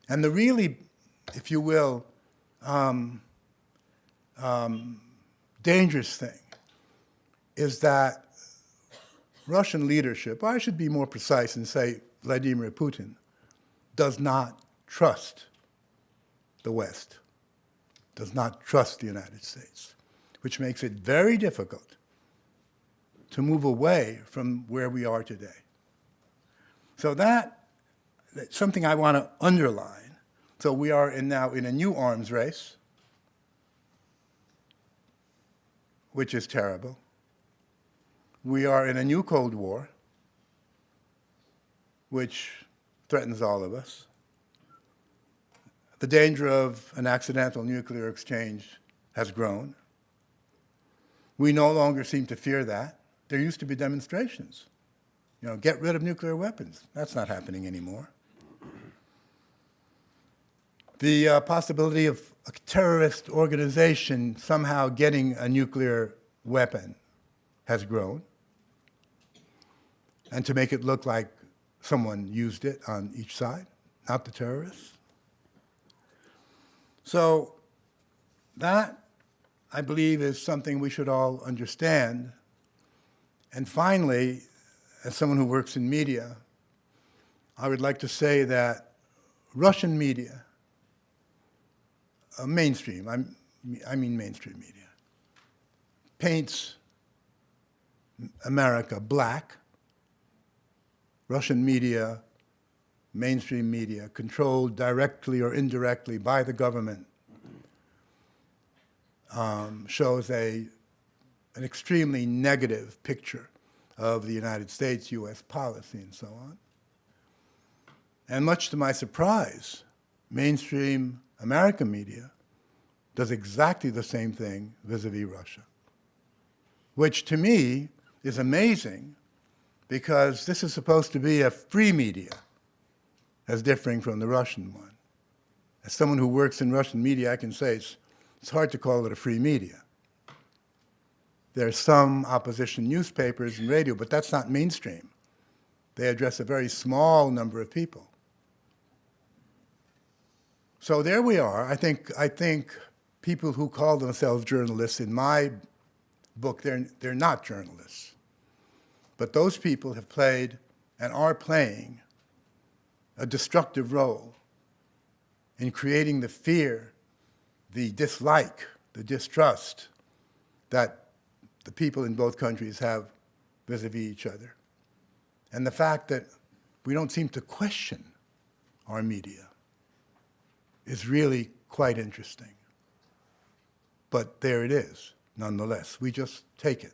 And the really, if you will, dangerous thing is that Russian leadership, I should be more precise and say Vladimir Putin, does not trust the West, does not trust the United States, which makes it very difficult to move away from where we are today. So that's something I want to underline. So we are now in a new arms race, which is terrible. We are in a new Cold War, which threatens all of us. The danger of an accidental nuclear exchange has grown. We no longer seem to fear that. There used to be demonstrations. Get rid of nuclear weapons. That's not happening anymore. The possibility of a terrorist organization somehow getting a nuclear weapon has grown, and to make it look like someone used it on each side, not the terrorists. So that, I believe, is something we should all understand. And finally, as someone who works in media, I would like to say that Russian media, mainstream, I mean mainstream media, paints America black. Russian media, mainstream media, controlled directly or indirectly by the government, shows an extremely negative picture of the United States, U.S. policy, and so on. And much to my surprise, mainstream American media does exactly the same thing vis-a-vis Russia, which to me is amazing, because this is supposed to be a free media, as differing from the Russian one. As someone who works in Russian media, I can say it's hard to call it a free media. There are some opposition newspapers and radio, but that's not mainstream. They address a very small number of people. So there we are. I think people who call themselves journalists, in my book, they're not journalists. But those people have played and are playing a destructive role in creating the fear, the dislike, the distrust that the people in both countries have vis-a-vis each other. And the fact that we don't seem to question our media is really quite interesting. But there it is, nonetheless. We just take it.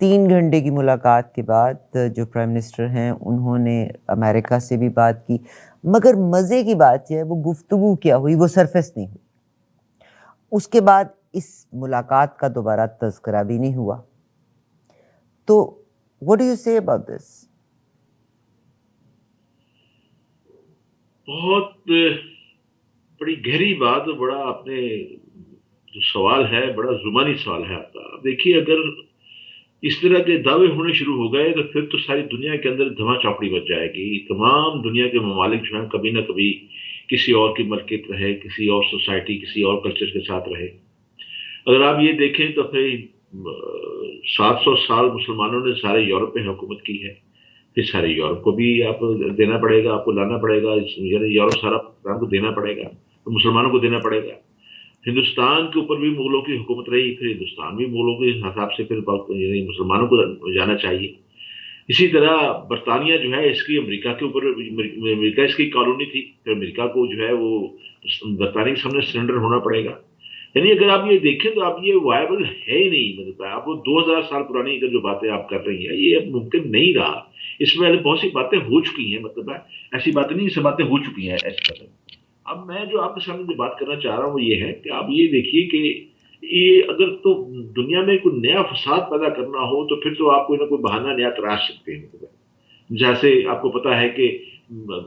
3 گھنٹے کی ملاقات کے بعد جو prime minister ہیں انہوں نے امریکہ سے بھی بات کی، مگر مزے کی بات یہ ہے وہ گفتگو کیا ہوئی، وہ سرفیس نہیں ہوئی. اس کے بعد اس ملاقات کا دوبارہ تذکرہ بھی نہیں ہوا. تو what do you say about this؟ بہت بڑی گہری بات، بڑا آپ نے جو سوال ہے بڑا زبانی سوال ہے آپ کا. اب دیکھیے اگر اس طرح کے دعوے ہونے شروع ہو گئے تو پھر تو ساری دنیا کے اندر دھما چوپڑی بچ جائے گی. تمام دنیا کے ممالک جو ہیں کبھی نہ کبھی کسی اور کی ملکیت رہے، کسی اور سوسائٹی، کسی اور کلچر کے ساتھ رہے. اگر آپ یہ دیکھیں تو پھر 700 سال مسلمانوں نے سارے یورپ میں حکومت کی ہے، پھر سارے یورپ کو بھی آپ دینا پڑے گا، آپ کو لانا پڑے گا، یعنی یورپ سارا پاکستان کو دینا پڑے گا، تو مسلمانوں کو دینا پڑے گا. ہندوستان کے اوپر بھی مغلوں کی حکومت رہی، پھر ہندوستان بھی مغلوں کے حساب سے پھر یعنی مسلمانوں کو جانا چاہیے. اسی طرح برطانیہ جو ہے اس کی امریکہ کے اوپر، امریکہ اس کی کالونی تھی، پھر امریکہ کو جو ہے وہ برطانیہ کے سامنے سرنڈر ہونا پڑے گا. یعنی اگر آپ یہ دیکھیں تو آپ یہ وائبل ہے ہی نہیں. مطلب آپ وہ 2000 سال پرانی اگر جو باتیں آپ کر رہی ہیں یہ اب ممکن نہیں رہا. اس میں بہت سی باتیں ہو چکی ہیں، مطلب ایسی باتیں نہیں، یہ سب باتیں ہو چکی ہیں ایسی باتیں. اب میں جو آپ کے سامنے جو بات کرنا چاہ رہا ہوں وہ یہ ہے کہ آپ یہ دیکھیے کہ یہ اگر تو دنیا میں کوئی نیا فساد پیدا کرنا ہو تو پھر تو آپ کوئی نہ کوئی بہانہ نیا تراش سکتے ہیں. جیسے آپ کو پتا ہے کہ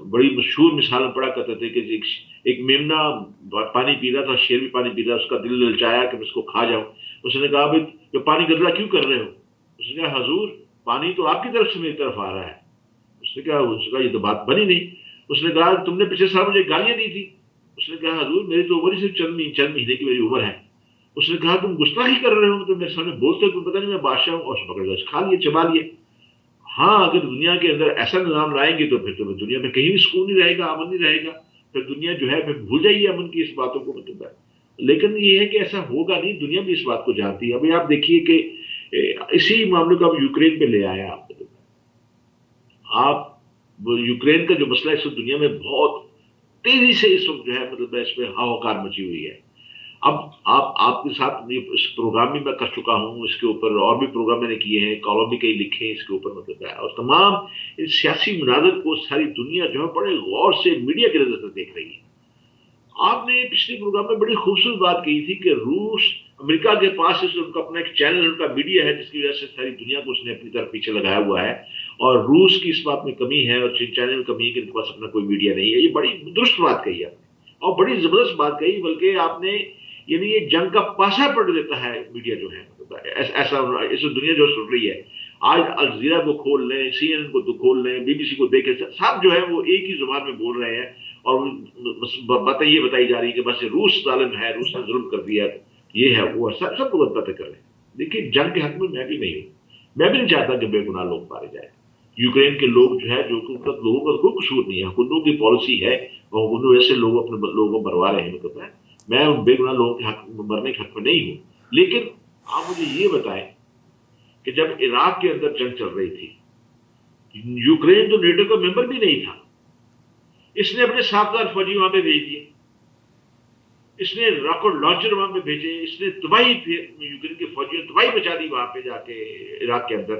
بڑی مشہور مثال میں پڑا کرتے تھے کہ ایک میمنا پانی پی رہا تھا، شیر بھی پانی پی رہا، اس کا دل للچایا کہ میں اس کو کھا جاؤں. اس نے کہا بھائی یہ پانی گدلا کیوں کر رہے ہو؟ اس نے کہا حضور پانی تو آپ کی طرف سے میری طرف آ رہا ہے. اس نے کہا یہ تو بات بنی نہیں. اس نے کہا تم نے پچھلے سال مجھے گالیاں دی تھی. اس نے کہا حضور میری تو عمر ہی صرف چند مہینے کی میری عمر ہے. اس نے کہا تم گستاخی کر رہے ہو، تو میرے سامنے بولتے تم پتہ نہیں میں بادشاہ ہوں، اور پکڑ گئے کھا لیے چبا لیے. ہاں اگر دنیا کے اندر ایسا نظام لائیں گے تو پھر تو دنیا میں کہیں بھی سکون نہیں رہے گا، امن نہیں رہے گا. پھر دنیا جو ہے پھر بھول جائیے امن کی اس باتوں کو، مطلب ہے. لیکن یہ ہے کہ ایسا ہوگا نہیں، دنیا بھی اس بات کو جانتی ہے. ابھی آپ دیکھیے کہ اسی معاملے کو آپ یوکرین پہ لے آیا. آپ یوکرین کا جو مسئلہ ہے اس وقت دنیا میں بہت تیزی سے اس وقت جو ہے مطلب اس پہ ہاہوکار مچی ہوئی ہے. اب آپ کے ساتھ اس پروگرام بھی میں کر چکا ہوں، اس کے اوپر اور بھی پروگرام میں نے کیے ہیں، کالم بھی کئی لکھے ہیں اس کے اوپر، مطلب ہے. اور تمام اس سیاسی مناظر کو ساری دنیا جو ہے بڑے غور سے میڈیا کی نظر سے دیکھ رہی ہے. آپ نے پچھلے پروگرام میں بڑی خوبصورت بات کہی تھی کہ روس امریکہ کے پاس ان کا اپنا ایک چینل، ان کا میڈیا ہے جس کی وجہ سے ساری دنیا کو اس نے اپنی طرف پیچھے لگایا ہوا ہے. اور روس کی اس بات میں کمی ہے اور چینل میں کمی ہے کہ ان کے پاس اپنا کوئی میڈیا نہیں ہے. یہ بڑی درست بات کہی آپ نے اور بڑی زبردست بات کہی. بلکہ آپ نے یعنی یہ جنگ کا پاسا پڑ دیتا ہے میڈیا جو ہے، ایسا اس دنیا جو سن رہی ہے. آج الجزیرہ کو کھول لیں، سی این این کو کھول لیں، بی بی سی کو دیکھیں، سب جو ہے وہ ایک ہی زبان میں بول رہے ہیں اور باتیں یہ بتائی جا رہی ہے کہ بس روس ظالم ہے، روس نے ظلم کر دیا، یہ ہے وہ ہے، سب کو باتیں کر رہے ہیں. دیکھیے جنگ کے حق میں بھی نہیں ہوں، میں بھی نہیں چاہتا کہ بے گناہ لوگ مارے جائیں. یوکرین کے لوگ جو ہے جو لوگوں کا کوئی قصور نہیں ہے، حکومتوں کی پالیسی ہے اور حکومتوں ایسے لوگ اپنے لوگوں کو مروا رہے ہیں. مطلب ہے میں ان بے گناہ لوگوں کے حق مرنے کے حق میں نہیں ہوں. لیکن آپ مجھے یہ بتائیں کہ جب عراق کے اندر جنگ چل رہی تھی، یوکرین تو نیٹو کا ممبر بھی نہیں تھا، اس نے اپنے 7,000 فوجی وہاں پہ بھیج دیے، اس نے راکٹ لانچر وہاں پہ بھیجے، اس نے تباہی، یوکرین کے فوجیوں نے تباہی مچا دی وہاں پہ جا کے عراق کے اندر.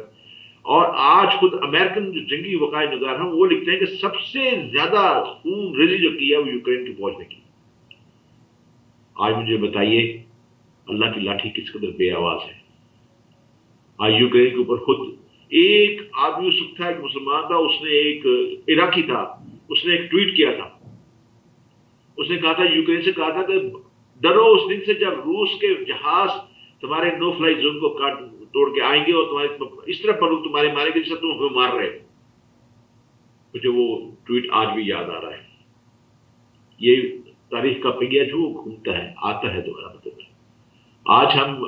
اور آج خود امریکن جو جنگی وقائع نگار ہیں وہ لکھتے ہیں کہ سب سے زیادہ خون ریزی جو کی ہے وہ یوکرین کی فوج نے کی. آج مجھے بتائیے اللہ کی لاٹھی کس قدر بے آواز ہے. آج یوکرین کے اوپر خود ایک آدمی اس وقت تھا، ایک مسلمان تھا، اس نے ایک عراقی تھا، اس نے ایک ٹویٹ کیا تھا. اس نے کہا تھا یوکرین سے کہا تھا کہ ڈرو اس دن سے جب روس کے جہاز تمہارے نو فلائی زون کو توڑ کے آئیں گے اور تمہارے اس طرح پر تمہارے مارے گے جیسے تم ہمیں مار رہے ہو. مجھے وہ ٹویٹ آج بھی یاد آ رہا ہے. یہ تاریخ کا پہیہ جو گھومتا ہے آتا ہے دوبارہ. مطلب آج ہم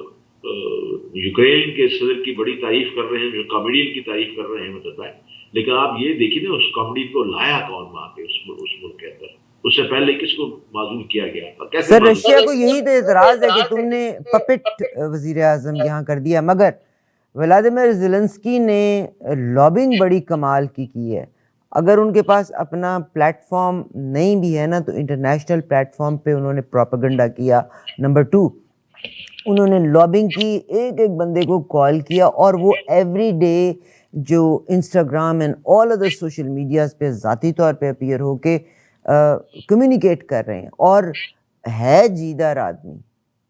یوکرین کے صدر کی بڑی تعریف کر رہے ہیں، جو کامیڈین کی تعریف کر رہے ہیں، مطلب ہے. لیکن آپ یہ دیکھیے نا اس کامیڈین کو لایا کون وہاں پہ اس ملک کے اندر، اس سے پہلے کس کو معزول کیا گیا تھا، کیسے سر رشیا کو یہی تو اعتراض ہے کہ تم نے پپٹ وزیر اعظم یہاں کر دیا، مگر ولادیمیر زیلنسکی نے لابنگ بڑی کمال کی ہے. اگر ان کے پاس اپنا پلیٹ فارم نہیں بھی ہے نا تو انٹرنیشنل پلیٹ فارم پہ انہوں نے پروپیگنڈا کیا. نمبر 2 انہوں نے لابنگ کی، ایک ایک بندے کو کال کیا، اور وہ ایوری ڈے جو Instagram and all other social medias پہ ذاتی طور پہ اپیئر ہو کے کمیونیکیٹ کر رہے ہیں، اور ہے جیدار آدمی.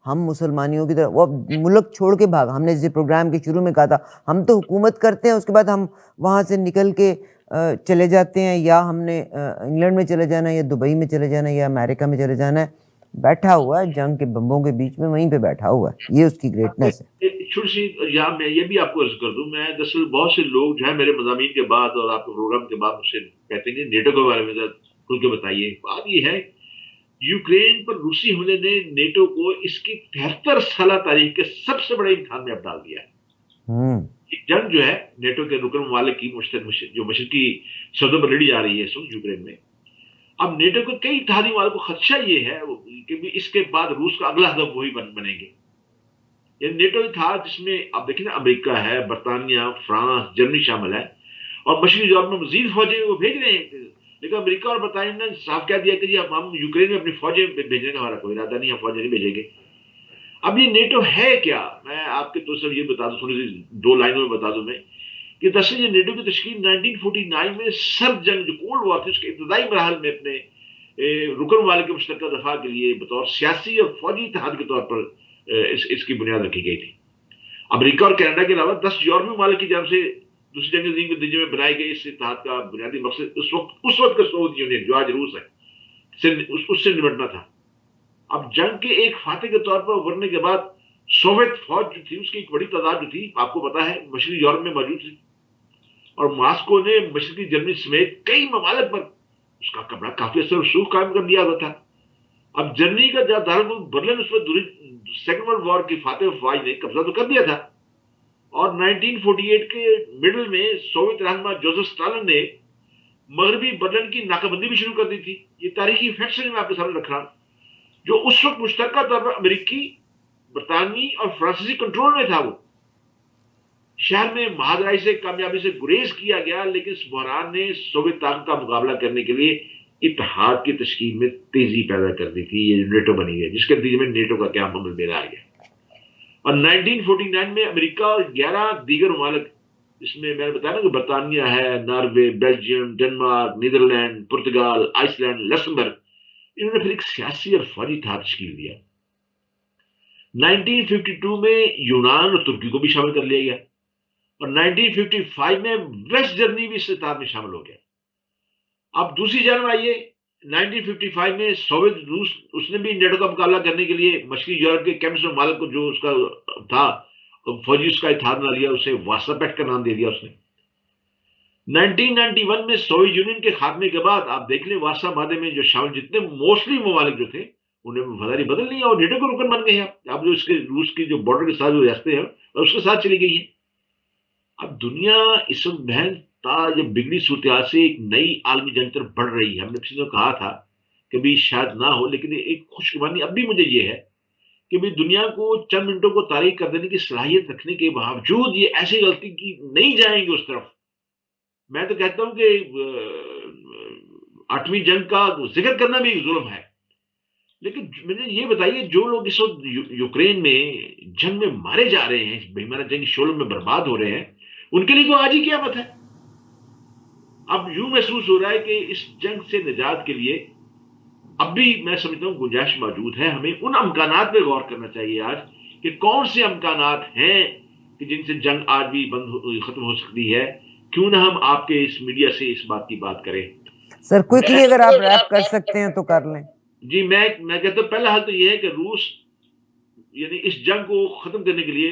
ہم مسلمانیوں کی طرف وہ ملک چھوڑ کے بھاگا. ہم نے جیسے پروگرام کے شروع میں کہا تھا، ہم تو حکومت کرتے ہیں، اس کے بعد ہم وہاں سے نکل کے چلے جاتے ہیں، یا ہم نے انگلینڈ میں چلے جانا ہے، یا دبئی میں چلے جانا ہے، یا امریکہ میں چلے جانا ہے. بیٹھا ہوا ہے جنگ کے بمبوں کے بیچ میں، وہیں پہ بیٹھا ہوا ہے. یہ اس کی گریٹنس ہے. چھوٹی سی یہاں میں یہ بھی آپ کو عرض کر دوں، میں دراصل بہت سے لوگ جو ہے میرے مضامین کے بعد اور آپ کے پروگرام کے بعد مجھ سے کہتے ہیں کہ نیٹو کے بارے میں کھل کے بتائیے. بات یہ ہے، یوکرین پر روسی حملے نے نیٹو کو اس کی 73 سالہ تاریخ کے سب سے بڑے امتحان میں اب ڈال دیا ہے. جنگ جو ہے نیٹو کے رکن ممالک کی جو مشرقی سرحدوں پر لڑی جا رہی ہے اس وقت یوکرین میں، اب نیٹو کے کئی اتحادی ممالک کو خدشہ یہ ہے کہ اس کے بعد روس کا اگلا ہدف وہی بنیں گے. یہ نیٹو اتحاد جس میں آپ دیکھیں نا، امریکہ ہے، برطانیہ، فرانس، جرمنی شامل ہے، اور مشرقی یورپ میں مزید فوجیں وہ بھیج رہے ہیں. لیکن امریکہ اور برطانیہ نے صاف کہہ دیا کہ جی ہم یوکرین میں اپنی فوجیں بھیجنے کا ہمارا کوئی ارادہ نہیں، ہم فوجیں نہیں بھیجیں گے. اب یہ نیٹو ہے کیا؟ میں آپ کے تو صرف یہ بتا دوں، تھوڑی سی 2 لائنوں میں بتا دوں میں کہ دراصل یہ نیٹو کی تشکیل 1949 میں سرد جنگ جو کولڈ وار تھی اس کے ابتدائی مراحل میں اپنے رکن ممالک کے مشترکہ دفاع کے لیے بطور سیاسی اور فوجی اتحاد کے طور پر اس کی بنیاد رکھی گئی تھی. امریکہ اور کینیڈا کے علاوہ 10 یورپی ممالک کی جانب سے دوسری جنگ عظیم کے نتیجے میں بنائی گئی اس اتحاد کا بنیادی مقصد اس وقت کا سوویت یونین جو آج روس ہے اس سے نمٹنا تھا. اب جنگ کے ایک فاتح کے طور پر ابھرنے کے بعد سوویت فوج جو تھی اس کی ایک بڑی تعداد جو تھی آپ کو پتا ہے مشرقی یورپ میں موجود تھی، اور ماسکو نے مشرقی جرمنی سمیت کئی ممالک پر اس کا کپڑا کافی اثر رسوخ قائم کر دیا ہوا تھا. اب جرمنی کا دارالملک برلن اس پر سیکنڈ ورلڈ وار کی فاتح فوج نے قبضہ تو کر دیا تھا، اور 1948 کے مڈل میں سوویت رہنما جوزف اسٹالن نے مغربی برلن کی ناکہ بندی بھی شروع کر دی تھی. یہ تاریخی فیکٹس میں آپ کے سامنے رکھ رہا ہوں، جو اس وقت مشترکہ طور پر امریکی، برطانوی اور فرانسیسی کنٹرول میں تھا. وہ شہر میں مہاجرائی سے کامیابی سے گریز کیا گیا، لیکن اس بحران نے سوویت طاقت کا مقابلہ کرنے کے لیے اتحاد کی تشکیل میں تیزی پیدا کر دی تھی. یہ نیٹو بنی ہے جس کے نتیجے میں نیٹو کا قیام عمل میں آ گیا. اور 1949 میں امریکہ اور 11 دیگر ممالک، اس میں نے بتایا نا کہ برطانیہ ہے، Norway, Belgium, Denmark, Netherland, Portugal, Iceland, Luxembourg, انہوں نے پھر ایک سیاسی اور فوجی اتحاد تشکیل دیا. 1952 میں یونان اور ترکی کو بھی شامل کر لیا گیا، اور 1955 میں ویسٹ جرمنی بھی اس اتحاد میں شامل ہو گیا. اب دوسری جانب آئیے، 1955 میں سوویت روس اس نے بھی نیٹو کا مقابلہ کرنے کے لیے مشرقی یورپ کے کیمسٹ ممالک کو جو اس کا تھا فوجی اس کا اتحاد بنا لیا، اسے وارسا پیکٹ کا نام دے دیا اس نے. 1991 میں سوویت یونین کے خاتمے کے بعد آپ دیکھ لیں وارسا معاہدے میں جو شامل جتنے موسٹلی ممالک جو تھے انہیں وفاداری بدل لیا اور نیٹو کے رکن بن گئے ہیں. اب جو اس کے روس کی جو بارڈر کے ساتھ جو ریاستیں ہیں اس کے ساتھ چلی گئی ہیں. اب دنیا اس وقت بہن جب بگڑی صورتحال سے ایک نئی عالمی جنگ طرف بڑھ رہی ہے. ہم نے کسی نے کہا تھا کہ بھی شاید نہ ہو، لیکن ایک خوشگواری اب بھی مجھے یہ ہے کہ بھی دنیا کو چند منٹوں کو تاریخ کر دینے کی صلاحیت رکھنے کے باوجود یہ ایسی غلطی کی نہیں جائیں گے اس طرف. میں تو کہتا ہوں کہ 8ویں جنگ کا ذکر کرنا بھی ظلم ہے. لیکن مجھے یہ بتائیے جو لوگ اس وقت یوکرین میں جنگ میں مارے جا رہے ہیں، بےمانہ جنگ شعلوں میں برباد ہو رہے ہیں، ان کے لیے تو آج ہی قیامت ہے. اب یوں محسوس ہو رہا ہے کہ اس جنگ سے نجات کے لیے اب بھی میں سمجھتا ہوں گنجائش موجود ہے. ہمیں ان امکانات پہ غور کرنا چاہیے آج کہ کون سے امکانات ہیں کہ جن سے جنگ آج بھی ختم ہو سکتی ہے. کیوں نہ ہم آپ کے اس میڈیا سے اس بات کی بات کریں. سر کوئکلی اگر آپ ریپ کر سکتے ہیں تو کر لیں. جی میں کہتا ہوں پہلا حل تو یہ ہے کہ روس یعنی اس جنگ کو ختم کرنے کے لیے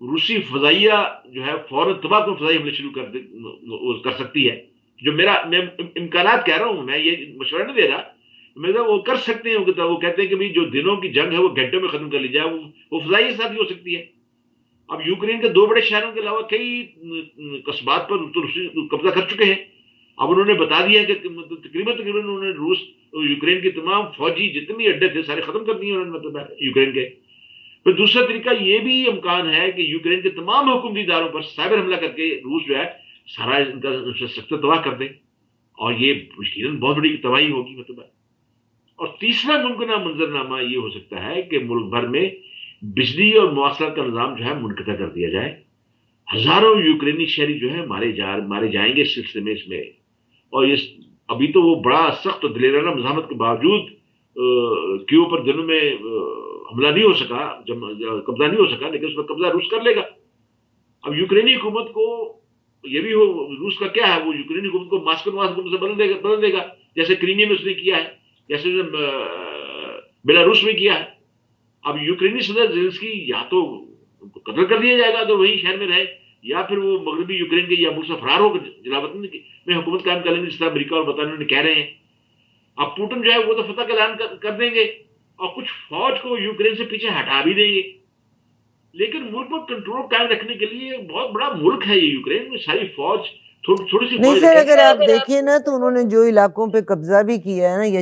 روسی فضائیہ جو ہے فوراً تباہ کن فضائی حملے شروع کر سکتی ہے. جو میں امکانات کہہ رہا ہوں، میں یہ مشورہ نہیں دے رہا، میں وہ کر سکتے ہیں. وہ کہتے ہیں کہ جو دنوں کی جنگ ہے وہ گھنٹوں میں ختم کر لی جائے، وہ فضائی کے ساتھ بھی ہو سکتی ہے. اب یوکرین کے 2 بڑے شہروں کے علاوہ کئی قصبات پر روسی قبضہ کر چکے ہیں. اب انہوں نے بتا دیا کہ تقریباً انہوں نے روس یوکرین کے تمام فوجی جتنے اڈے تھے سارے ختم کر دیے انہوں نے، مطلب یوکرین کے. پھر دوسرا طریقہ یہ بھی امکان ہے کہ یوکرین کے تمام حکومتی اداروں پر سائبر حملہ کر کے روس جو ہے سارا ان کا سکتر تباہ کر دے، اور یہ یقیناً بہت بڑی تباہی ہوگی مطلب. اور تیسرا ممکنہ منظرنامہ یہ ہو سکتا ہے کہ ملک بھر میں بجلی اور مواصلات کا نظام جو ہے منقطع کر دیا جائے. ہزاروں یوکرینی شہری جو ہے مارے جائیں گے اس سلسلے میں اس میں. اور یہ ابھی تو وہ بڑا سخت دلیرانہ مزاحمت کے باوجود کیو پر دنوں میں حملہ نہیں ہو سکا، قبضہ نہیں ہو سکا، لیکن اس پر قبضہ روس کر لے گا. اب یوکرینی حکومت کو یہ بھی ہو، روس کا کیا ہے، وہ یوکرینی حکومت کو ماسکو حکومت سے بدل دے گا، جیسے کرینیا میں اس نے کیا ہے، جیسے بیلاروس میں کیا ہے. اب یوکرینی صدر زیلنسکی یا تو قتل کر دیا جائے گا اگر وہی شہر میں رہے، یا پھر وہ مغربی یوکرین کے یا ملک سے فرار ہو کر جلاوطن میں حکومت قائم کر لیں گے، جس طرح امریکہ اور برطانیہ کہہ رہے ہیں. اب پوٹن جو ہے وہ تو فتح کا اعلان کر دیں گے اور کچھ فوج کو یوکرین سے پیچھے ہٹا بھی دیں گے. لیکن ملک پر کنٹرول قائم رکھنے کے لیے بہت بڑا ملک ہے یہ یوکرین میں، ساری فوج تھوڑی سی نہیں فوج سر، رکھے اگر آپ گی. دیکھیں نا تو انہوں نے جو علاقوں پہ قبضہ بھی کیا ہے نا، یا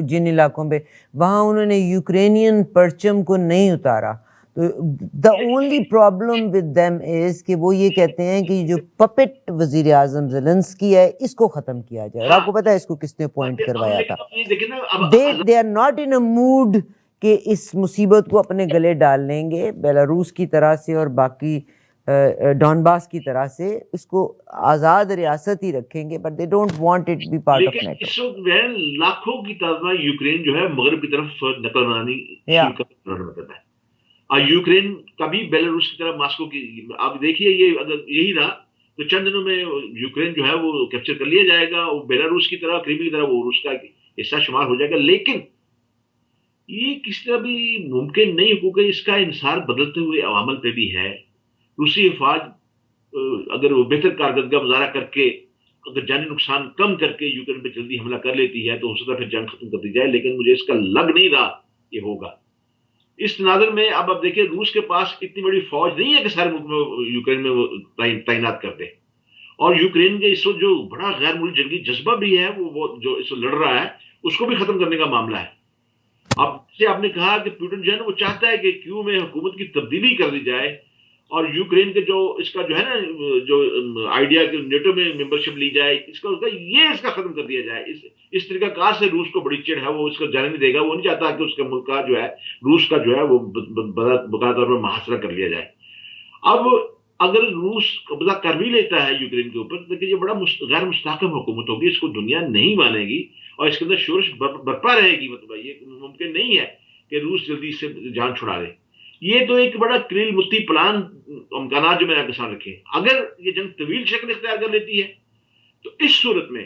جن علاقوں پہ، وہاں انہوں نے یوکرینین پرچم کو نہیں اتارا. تو the only problem with them is کہ وہ یہ کہتے ہیں کہ جو پپٹ وزیر اعظم زیلنسکی ہے اس کو ختم کیا جائے. اور آپ کو پتہ ہے اس کو کس نے اپوائنٹ کروایا تھا. دیکھیں نا اب they are not in a mood کہ اس مصیبت کو اپنے گلے ڈال لیں گے بیلاروس کی طرح سے اور باقی ڈونباس کی طرح سے. اس کو آزاد ریاست ہی رکھیں گے، but they don't want it be part of لیکن نیٹو. اس وقت جو ہے لاکھوں کی تعداد میں یوکرین جو ہے مغرب کی طرف نقل بنانی یا شروع کرنا ہے. اور یوکرین کبھی بیلاروس کی طرف ماسکو کی، آپ دیکھیے یہ اگر یہی رہا تو چند دنوں میں یوکرین جو ہے وہ کیپچر کر لیا جائے گا، وہ بیلاروس کی طرح کریمیا کی طرح وہ روس کا حصہ شمار ہو جائے گا. لیکن یہ کس طرح بھی ممکن نہیں، کیونکہ اس کا انحصار بدلتے ہوئے عوامل پہ بھی ہے. روسی افواج اگر وہ بہتر کارکردگی مظاہرہ کر کے اگر جانی نقصان کم کر کے یوکرین پہ جلدی حملہ کر لیتی ہے تو ہو سکتا ہے پھر جنگ ختم کر دی جائے، لیکن مجھے اس کا لگ نہیں رہا یہ ہوگا. اس تناظر میں اب دیکھیں روس کے پاس اتنی بڑی فوج نہیں ہے کہ سارے ملک میں یوکرین میں وہ تعینات کر دے. اور یوکرین کے اس وقت جو بڑا غیر ملکی جنگی جذبہ بھی ہے وہ جو اس وقت لڑ رہا ہے اس کو بھی ختم کرنے کا معاملہ ہے. اب سے آپ نے کہا کہ پوٹن جو ہے نا وہ چاہتا ہے کہ کیو میں حکومت کی تبدیلی کر دی جائے اور یوکرین کے جو اس کا جو ہے نا جو آئیڈیا کہ نیٹو میں ممبرشپ لی جائے، اس کا ختم کر دیا جائے. اس طریقہ کار سے روس کو بڑی چڑ ہے، وہ اس کو جانے نہیں دے گا. وہ نہیں چاہتا کہ اس کے ملک کا جو ہے روس کا جو ہے وہ بقا طور پر محاصرہ کر لیا جائے. اب اگر روس قبضہ کر بھی لیتا ہے یوکرین کے اوپر تو یہ بڑا غیر مستحکم حکومت ہوگی، اس کو دنیا نہیں مانے گی اور اس کے اندر شورش برپا رہے گی. مطلب یہ ممکن نہیں ہے کہ روس جلدی سے جان چھڑا دے. یہ تو ایک بڑا کلیل متی پلان امکانات جو میں نے آپ کے سامنے رکھے. اگر یہ جنگ طویل شکل اختیار کر لیتی ہے تو اس صورت میں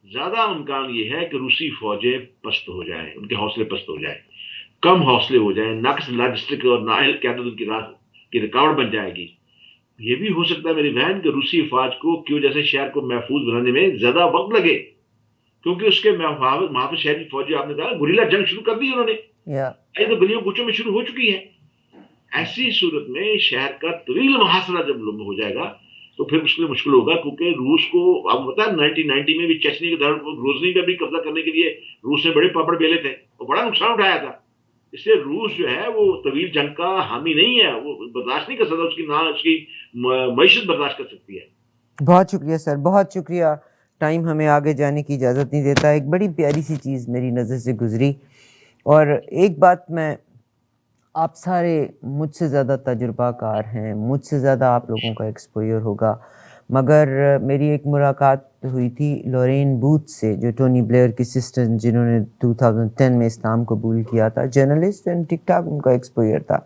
زیادہ امکان یہ ہے کہ روسی فوجیں پست ہو جائیں، ان کے حوصلے پست ہو جائیں، کم حوصلے ہو جائیں، ناقص لاجسٹک اور نااہل قیادت ان کی راہ کی رکاوٹ بن جائے گی. یہ بھی ہو سکتا ہے میری بہن کہ روسی فوج کو کیوں جیسے شہر کو محفوظ بنانے میں زیادہ وقت لگے، کیونکہ اس کے محافظ شہری فوجی آپ نے کہا گوریلا جنگ شروع کر دی انہوں نے، یہ تو گلیوں کوچوں میں شروع ہو چکی ہے. ایسی صورت میں شہر کا طویل محاصرہ جب ہو جائے گا تو پھر اس کے لیے مشکل ہوگا، کیونکہ روس کو آپ بتا 1990 میں بھی چچنی کے دور گروزنی پہ بھی قبضہ کرنے کے لیے روس نے بڑے پاپڑ بیلے تھے اور بڑا نقصان اٹھایا تھا. اس لیے روس جو ہے وہ طویل جنگ کا حامی نہیں ہے، وہ برداشت نہیں کر سکتا، اس کی نہ اس کی معیشت برداشت کر سکتی ہے. بہت شکریہ سر، بہت شکریہ. ٹائم ہمیں آگے جانے کی اجازت نہیں دیتا. ایک بڑی پیاری سی چیز میری نظر سے گزری، اور ایک بات میں، آپ سارے مجھ سے زیادہ تجربہ کار ہیں، مجھ سے زیادہ آپ لوگوں کا ایکسپوئر ہوگا، مگر میری ایک ملاقات ہوئی تھی لورین بوتھ سے، جو ٹونی بلیئر کی سسٹر، جنہوں نے 2010 میں اسلام قبول کیا تھا، جرنلسٹ اینڈ ٹھیک ٹھاک ان کا ایکسپوئر تھا.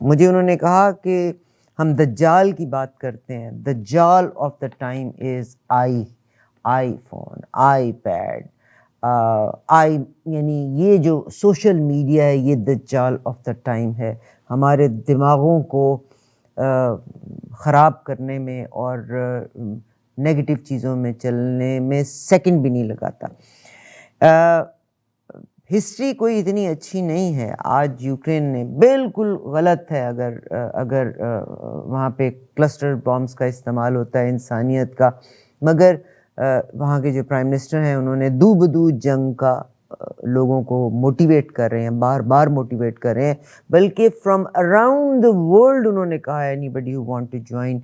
مجھے انہوں نے کہا کہ ہم دجال کی بات کرتے ہیں، دجال of the time is iPhone, iPad, یعنی یہ جو سوشل میڈیا ہے یہ دجال آف دا ٹائم ہے، ہمارے دماغوں کو خراب کرنے میں اور نیگیٹو چیزوں میں چلنے میں سیکنڈ بھی نہیں لگاتا. ہسٹری کوئی اتنی اچھی نہیں ہے. آج یوکرین نے بالکل غلط ہے اگر وہاں پہ کلسٹر بامز کا استعمال ہوتا ہے انسانیت کا، مگر وہاں کے جو پرائم منسٹر ہیں انہوں نے دو بدو جنگ کا لوگوں کو موٹیویٹ کر رہے ہیں، بار بار موٹیویٹ کر رہے ہیں، بلکہ فرام اراؤنڈ دا ورلڈ انہوں نے کہا ہے anybody who want to join.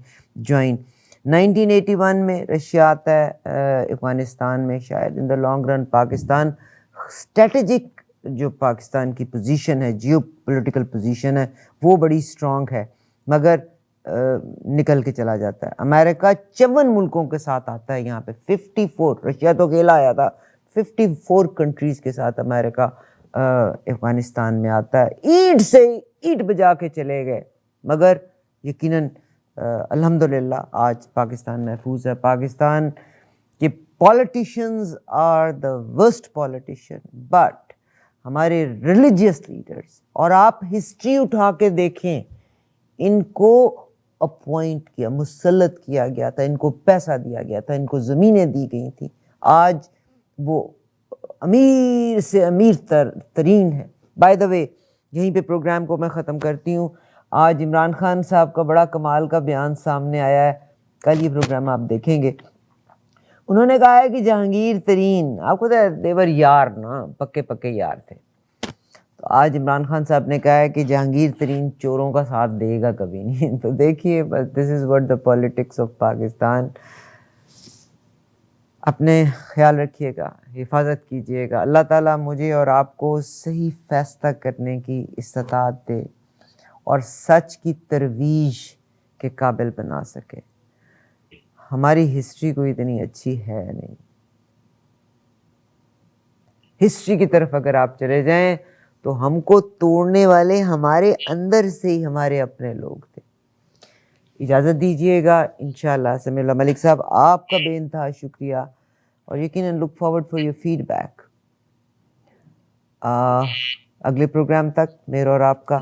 1981 میں رشیا آتا ہے افغانستان میں، شاید in the long run Pakistan strategic جو پاکستان کی پوزیشن ہے، جیو پولیٹیکل پوزیشن ہے، وہ بڑی اسٹرانگ ہے، مگر نکل کے چلا جاتا ہے۔ امریکہ 54 ملکوں کے ساتھ آتا ہے یہاں پہ، 54، رشیا تو اکیلا آیا تھا، 54 کنٹریز کے ساتھ امریکہ افغانستان میں آتا ہے، اینٹ سے اینٹ بجا کے چلے گئے، مگر یقیناً الحمدللہ آج پاکستان محفوظ ہے۔ پاکستان کے politicians are the worst politician, but ہمارے ریلیجیس لیڈرز، اور آپ ہسٹری اٹھا کے دیکھیں، ان کو اپوائنٹ کیا، مسلط کیا گیا تھا، ان کو پیسہ دیا گیا تھا، ان کو زمینیں دی گئی تھیں، آج وہ امیر سے امیر ترین ہے۔ بائی دا وے، یہیں پہ پروگرام کو میں ختم کرتی ہوں۔ آج عمران خان صاحب کا بڑا کمال کا بیان سامنے آیا ہے، کل یہ پروگرام آپ دیکھیں گے۔ انہوں نے کہا ہے کہ جہانگیر ترین، آپ کو دیور یار نا، پکے پکے یار تھے، تو آج عمران خان صاحب نے کہا ہے کہ جہانگیر ترین چوروں کا ساتھ دے گا کبھی نہیں۔ تو دیکھیے بس، this is what the politics of Pakistan. اپنے خیال رکھیے گا، حفاظت کیجیے گا، اللہ تعالیٰ مجھے اور آپ کو صحیح فیصلہ کرنے کی استطاعت دے اور سچ کی ترویج کے قابل بنا سکے۔ ہماری ہسٹری کوئی اتنی اچھی ہے نہیں، ہسٹری کی طرف اگر آپ چلے جائیں تو ہم کو توڑنے والے ہمارے اندر سے ہی ہمارے اپنے لوگ تھے۔ اجازت دیجیے گا، انشاءاللہ۔ سمیع اللہ ملک صاحب، آپ کا بے انتہا شکریہ، اور یقیناً look forward for your feedback. اگلے پروگرام تک میرا اور آپ کا